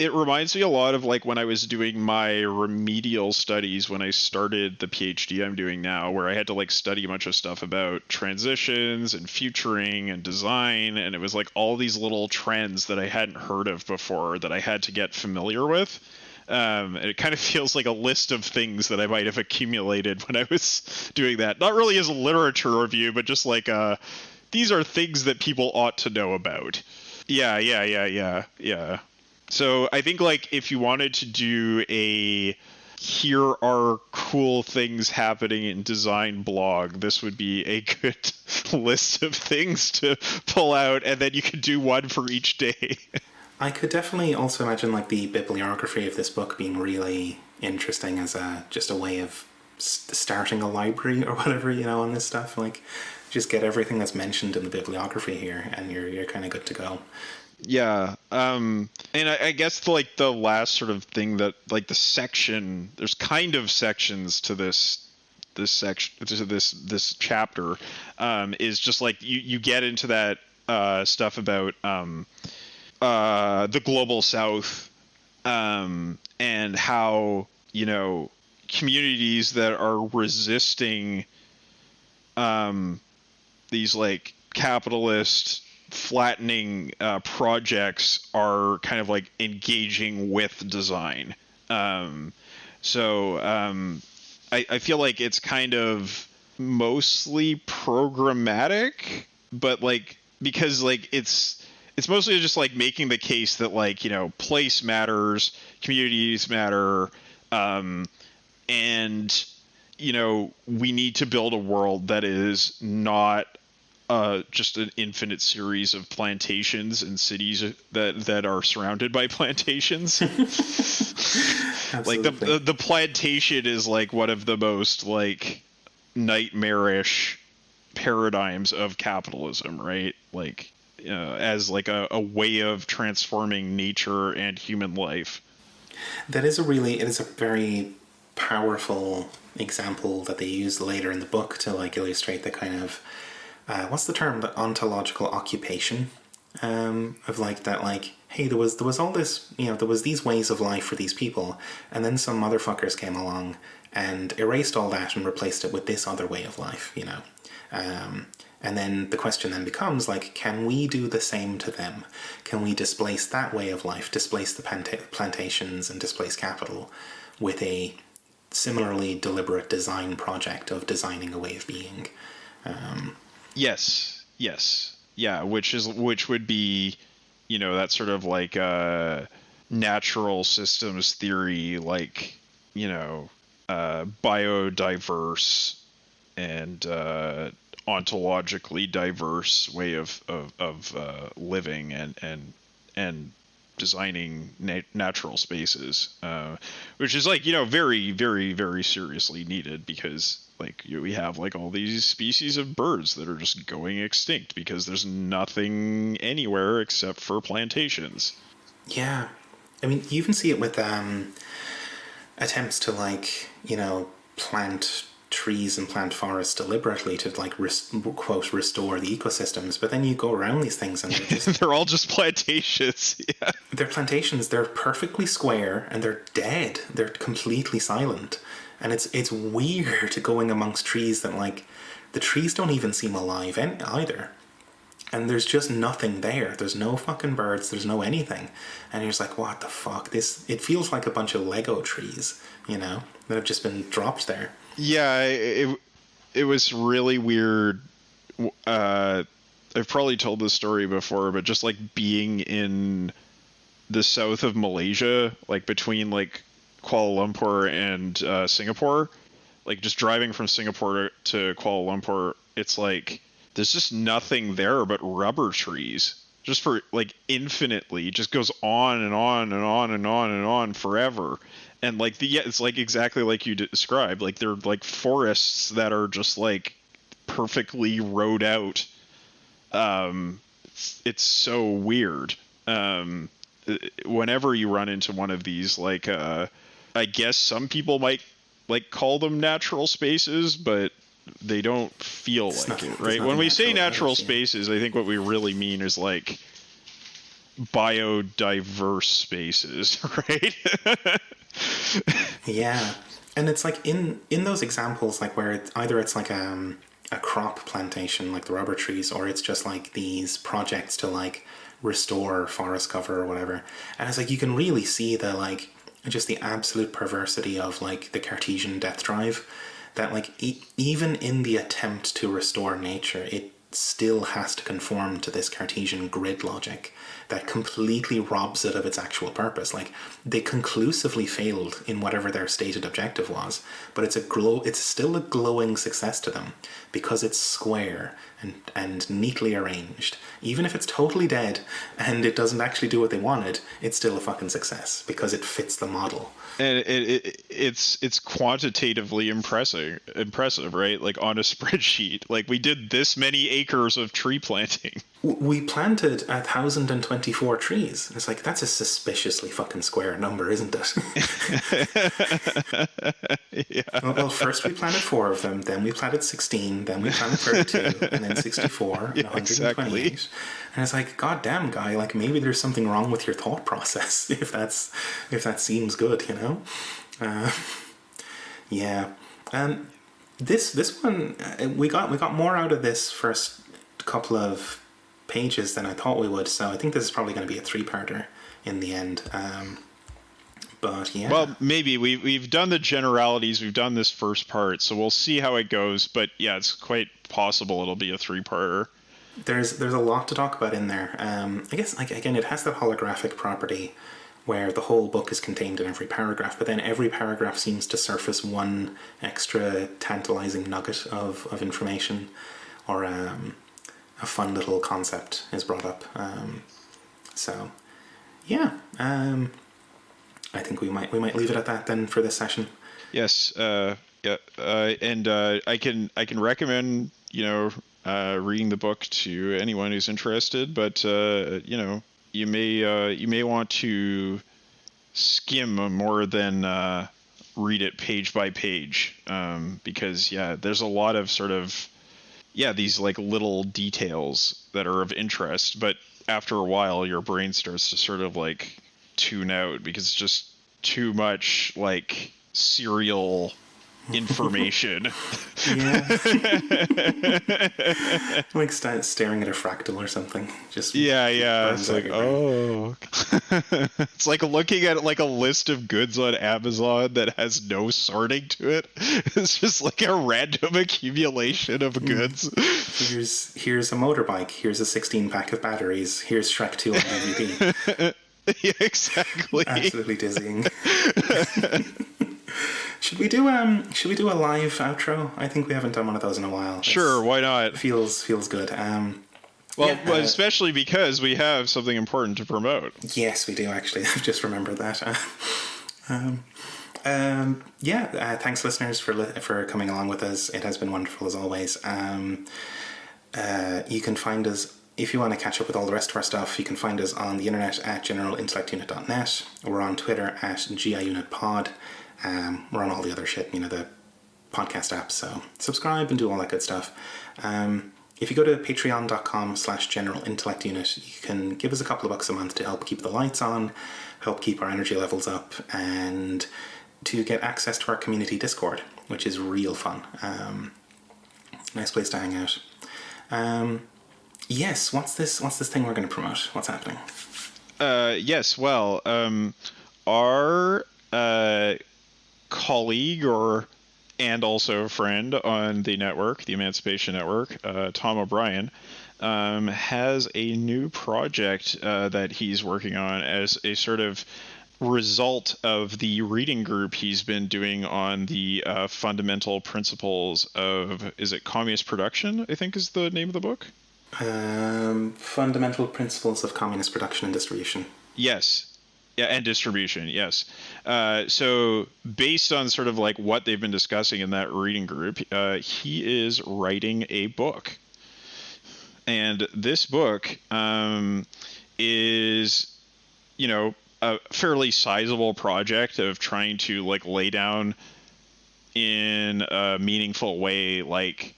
Speaker 1: it reminds me a lot of like when I was doing my remedial studies when I started the PhD I'm doing now, where I had to like study a bunch of stuff about transitions and futuring and design, and it was like all these little trends that I hadn't heard of before that I had to get familiar with. And it kind of feels like a list of things that I might have accumulated when I was doing that. Not really as a literature review, but just like these are things that people ought to know about. Yeah. So I think like if you wanted to do a here are cool things happening in design blog, this would be a good list of things to pull out, and then you could do one for each day.
Speaker 2: I could definitely also imagine like the bibliography of this book being really interesting as just a way of starting a library or whatever, on this stuff. Like, just get everything that's mentioned in the bibliography here, and you're kind of good to go.
Speaker 1: Yeah, and I guess like the last sort of thing that like the section, there's kind of sections to this section to this chapter, is just like you get into that stuff about the global South, and how communities that are resisting these like capitalist flattening projects are kind of like engaging with design. So I feel like it's kind of mostly programmatic, but like because like it's mostly just like making the case that like place matters, communities matter, and we need to build a world that is not just an infinite series of plantations and cities that are surrounded by plantations. Like the plantation is like one of the most like nightmarish paradigms of capitalism, right? Like as like a way of transforming nature and human life.
Speaker 2: It is a very powerful example that they use later in the book to like illustrate the kind of what's the term? The ontological occupation of like that. Like, hey, there was all this, there was these ways of life for these people, and then some motherfuckers came along and erased all that and replaced it with this other way of life. And then the question then becomes like, can we do the same to them? Can we displace that way of life, displace the plantations, and displace capital with a similarly deliberate design project of designing a way of being?
Speaker 1: Yes. Yeah, which would be, that sort of like natural systems theory, like, biodiverse and ontologically diverse way of living and designing natural spaces, which is like, very, very, very seriously needed because like we have like all these species of birds that are just going extinct because there's nothing anywhere except for plantations.
Speaker 2: Yeah. I mean, you even see it with attempts to like, plant trees and plant forests deliberately to like quote restore the ecosystems, but then you go around these things and they're just
Speaker 1: they're all just plantations. Yeah.
Speaker 2: they're plantations. They're perfectly square and they're dead. They're completely silent, and it's weird going amongst trees that like the trees don't even seem alive either. And there's just nothing there. There's no fucking birds. There's no anything. And you're just like, what the fuck? It feels like a bunch of Lego trees, you know, that have just been dropped there.
Speaker 1: Yeah, it was really weird. I've probably told this story before, but just like being in the south of Malaysia, like between like Kuala Lumpur and Singapore, like just driving from Singapore to Kuala Lumpur, it's like there's just nothing there but rubber trees, just for like infinitely. It just goes on and on and on and on and on forever. And like it's like exactly like you described. Like they're like forests that are just like perfectly rowed out. It's so weird. Whenever you run into one of these, like I guess some people might like call them natural spaces, but they don't feel like it, right? When we say natural spaces, I think what we really mean is like biodiverse spaces, right?
Speaker 2: Yeah, and it's like in those examples, like where either it's like a crop plantation like the rubber trees, or it's just like these projects to like restore forest cover or whatever, and it's like you can really see the like just the absolute perversity of like the Cartesian death drive, that like even in the attempt to restore nature, it still has to conform to this Cartesian grid logic that completely robs it of its actual purpose. Like they conclusively failed in whatever their stated objective was, but it's still a glowing success to them because it's square and neatly arranged. Even if it's totally dead and it doesn't actually do what they wanted, it's still a fucking success because it fits the model.
Speaker 1: And it's quantitatively impressive, right? Like on a spreadsheet, like we did this many acres of tree planting.
Speaker 2: We planted 1,024 trees. It's like, that's a suspiciously fucking square number, isn't it?
Speaker 1: Yeah.
Speaker 2: Well, first we planted 4 of them, then we planted 16, then we planted 32, and then 64, and
Speaker 1: Yeah,
Speaker 2: 128.
Speaker 1: exactly.
Speaker 2: And it's like, goddamn, guy, like maybe there's something wrong with your thought process if that seems good, you know? Yeah. This one, we got more out of this first couple of pages than I thought we would, so I think this is probably going to be a 3-parter in the end. But yeah.
Speaker 1: Well, maybe we've done the generalities. We've done this first part, so we'll see how it goes. But yeah, it's quite possible it'll be a 3-parter.
Speaker 2: There's a lot to talk about in there. I guess like again, it has the holographic property where the whole book is contained in every paragraph, but then every paragraph seems to surface one extra tantalizing nugget of information, or a fun little concept is brought up. So yeah. I think we might leave it at that then for this session.
Speaker 1: Yes, yeah, and I can recommend reading the book to anyone who's interested, but you may want to skim more than read it page by page, because there's a lot of sort of these like little details that are of interest, but after a while your brain starts to sort of like tune out because it's just too much like serial information.
Speaker 2: Yeah. Like staring at a fractal or something. Just
Speaker 1: it's like it's like looking at like a list of goods on Amazon that has no sorting to it. It's just like a random accumulation of goods.
Speaker 2: Here's a motorbike, here's a 16-pack of batteries, here's Shrek 2 on DVD.
Speaker 1: Yeah, exactly.
Speaker 2: Absolutely dizzying. Should we do a live outro? I think we haven't done one of those in a while.
Speaker 1: Sure, why not?
Speaker 2: Feels good.
Speaker 1: But especially because we have something important to promote.
Speaker 2: Yes, we do actually. I've just remembered that. Thanks listeners for coming along with us. It has been wonderful as always. You can find us, if you want to catch up with all the rest of our stuff, you can find us on the internet at generalintellectunit.net. We're on Twitter at GIUnitPod. We're on all the other shit, the podcast apps. So subscribe and do all that good stuff. If you go to patreon.com/General Intellect Unit, you can give us a couple of bucks a month to help keep the lights on, help keep our energy levels up, and to get access to our community Discord, which is real fun. Nice place to hang out. Yes, what's this thing we're going to promote? What's happening?
Speaker 1: Yes, well, our colleague and also friend on the network, the Emancipation Network, Tom O'Brien, has a new project that he's working on as a sort of result of the reading group he's been doing on the fundamental principles of, is it Communist Production, I think is the name of the book?
Speaker 2: Fundamental Principles of Communist Production and Distribution.
Speaker 1: Yes. Yeah, and distribution, yes. So based on sort of like what they've been discussing in that reading group, he is writing a book. And this book is, a fairly sizable project of trying to like lay down in a meaningful way, like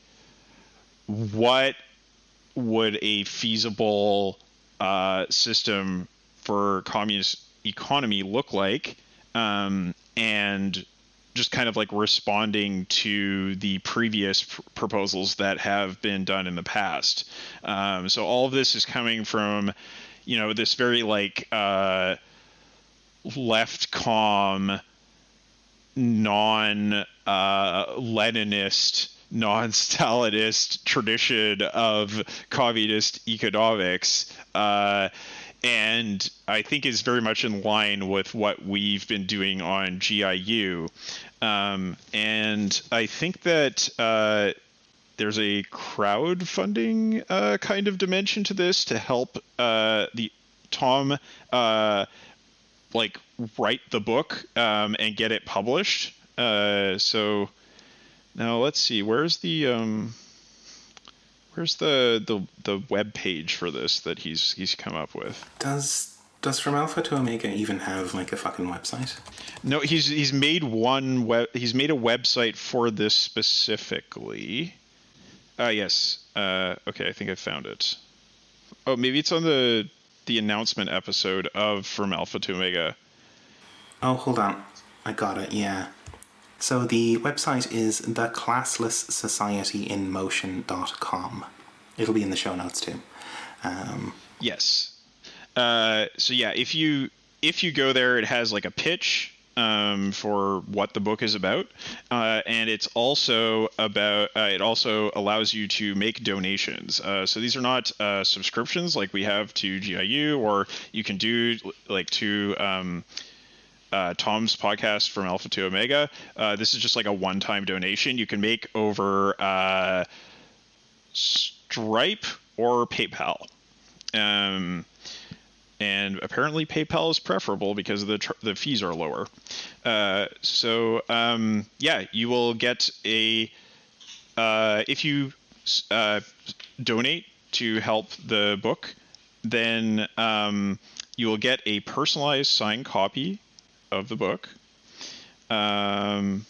Speaker 1: what would a feasible system for communist economy look like, and just kind of like responding to the previous proposals that have been done in the past. So all of this is coming from, this very like left-com, non-Leninist, non-Stalinist tradition of communist economics, and I think is very much in line with what we've been doing on GIU. And I think that there's a crowdfunding kind of dimension to this to help the Tom like write the book and get it published. So now let's see, where's the web page for this that he's come up with?
Speaker 2: Does From Alpha to Omega even have like a fucking website?
Speaker 1: No, he's made he's made a website for this specifically. Yes. Okay, I think I found it. Oh, maybe it's on the announcement episode of From Alpha to Omega.
Speaker 2: Oh, hold on. I got it, yeah. So the website is the Classless Society in Motion.com. It'll be in the show notes too.
Speaker 1: Yes. So yeah, if you go there, it has like a pitch for what the book is about, and it's also about. It also allows you to make donations. So these are not subscriptions like we have to GIU, or you can do like to Tom's podcast From Alpha to Omega. This is just like a one-time donation you can make over Stripe or PayPal. And apparently PayPal is preferable because the fees are lower. So you will get a if you donate to help the book, then you will get a personalized signed copy of the book, and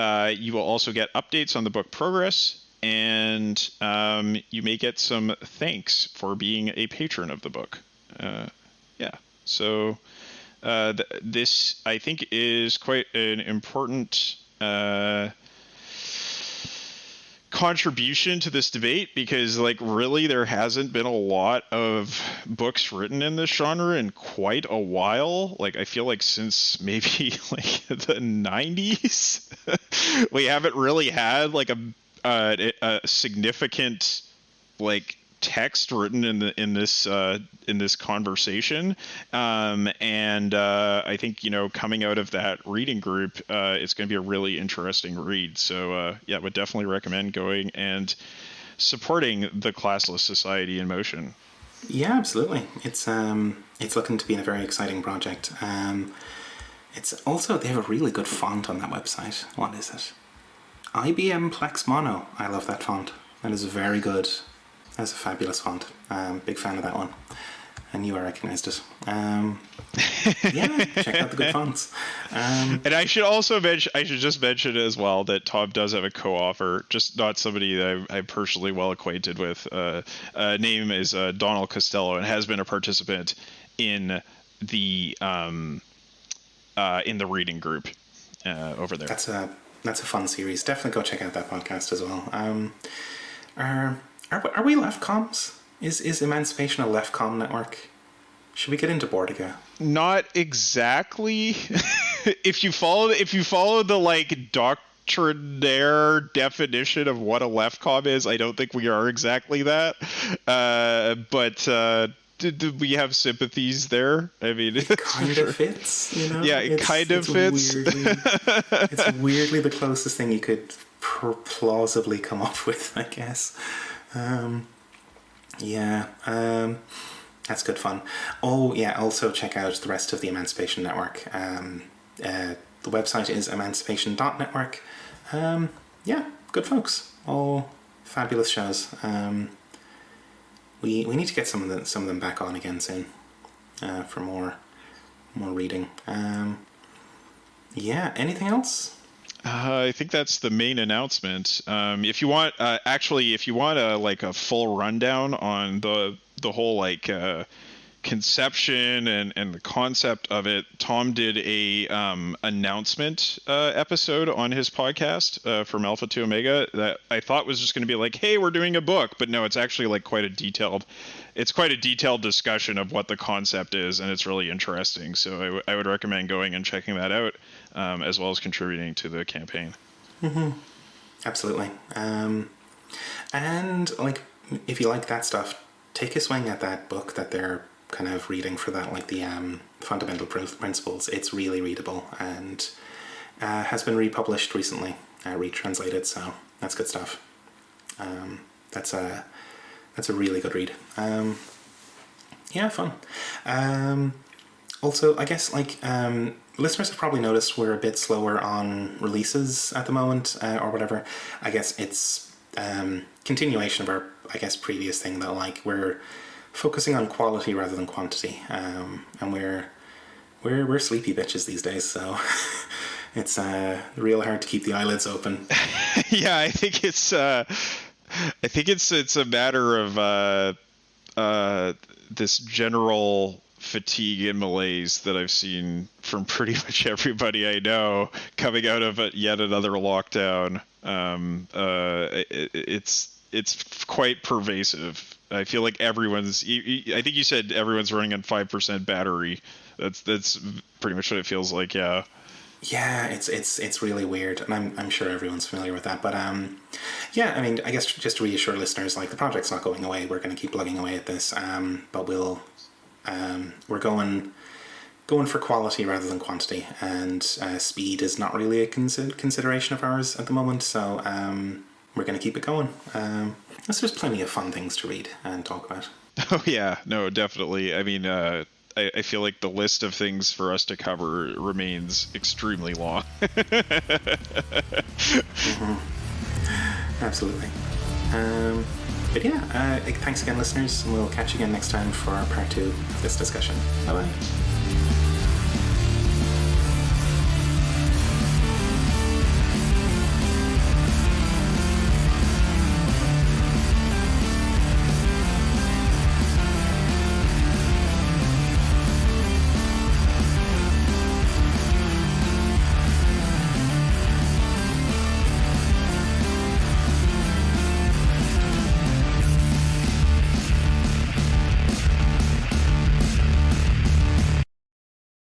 Speaker 1: you will also get updates on the book progress. And you may get some thanks for being a patron of the book. So this, I think, is quite an important contribution to this debate, because like really there hasn't been a lot of books written in this genre in quite a while. Like I feel like since maybe like the 90s we haven't really had like a significant like text written in this conversation, and I think coming out of that reading group, it's going to be a really interesting read. So would definitely recommend going and supporting the Classless Society in Motion.
Speaker 2: Yeah, absolutely. It's looking to be a very exciting project. It's also, they have a really good font on that website. What is it? IBM Plex Mono. I love that font. That is very good. That's a fabulous font. Big fan of that one. I knew I recognized it. Yeah, check out the good fonts.
Speaker 1: And I should also mention, I should just mention as well that Tom does have a co-author, just not somebody that I'm personally well acquainted with. Name is Donal Costello, and has been a participant in the reading group over there.
Speaker 2: That's a fun series. Definitely go check out that podcast as well. Are we left comms? Is Emancipation a left comm network? Should we get into Bordiga?
Speaker 1: Not exactly. If you follow the like doctrinaire definition of what a left comm is, I don't think we are exactly that. But do we have sympathies there? I mean,
Speaker 2: it kind of fits, you know?
Speaker 1: Yeah, it kind of fits.
Speaker 2: It's weirdly the closest thing you could plausibly come up with, I guess. That's good fun. Oh, yeah, also check out the rest of the Emancipation Network. The website is emancipation.network. Yeah, good folks. All fabulous shows. We need to get some of them back on again soon for more reading. Yeah, anything else?
Speaker 1: I think that's the main announcement. If you want, a full rundown on the whole like conception and the concept of it, Tom did a announcement episode on his podcast from Alpha to Omega that I thought was just going to be like, hey, we're doing a book, but no, it's actually like quite a detailed discussion of what the concept is, and it's really interesting. So I would recommend going and checking that out, as well as contributing to the campaign.
Speaker 2: Mm-hmm. Absolutely. And like, if you like that stuff, take a swing at that book that they're kind of reading for that, like the fundamental principles. It's really readable and has been republished recently, retranslated. So that's good stuff. That's a really good read. Yeah, fun. Also, I guess like listeners have probably noticed we're a bit slower on releases at the moment, or whatever. I guess it's continuation of our, I guess, previous thing that like we're focusing on quality rather than quantity, and we're sleepy bitches these days, so it's real hard to keep the eyelids open.
Speaker 1: Yeah, I think it's a matter of this general fatigue and malaise that I've seen from pretty much everybody I know coming out of yet another lockdown. It's quite pervasive. I feel like I think you said everyone's running on 5% battery. That's pretty much what it feels like. Yeah.
Speaker 2: Yeah, it's really weird, and I'm sure everyone's familiar with that. But yeah, I mean, I guess just to reassure listeners, like the project's not going away. We're going to keep plugging away at this, but we're going for quality rather than quantity, and speed is not really a consideration of ours at the moment. So we're going to keep it going. There's plenty of fun things to read and talk about.
Speaker 1: Oh yeah, no, definitely. I mean, I feel like the list of things for us to cover remains extremely long.
Speaker 2: Mm-hmm. Absolutely. But yeah, thanks again, listeners, and we'll catch you again next time for part 2 of this discussion. Bye-bye.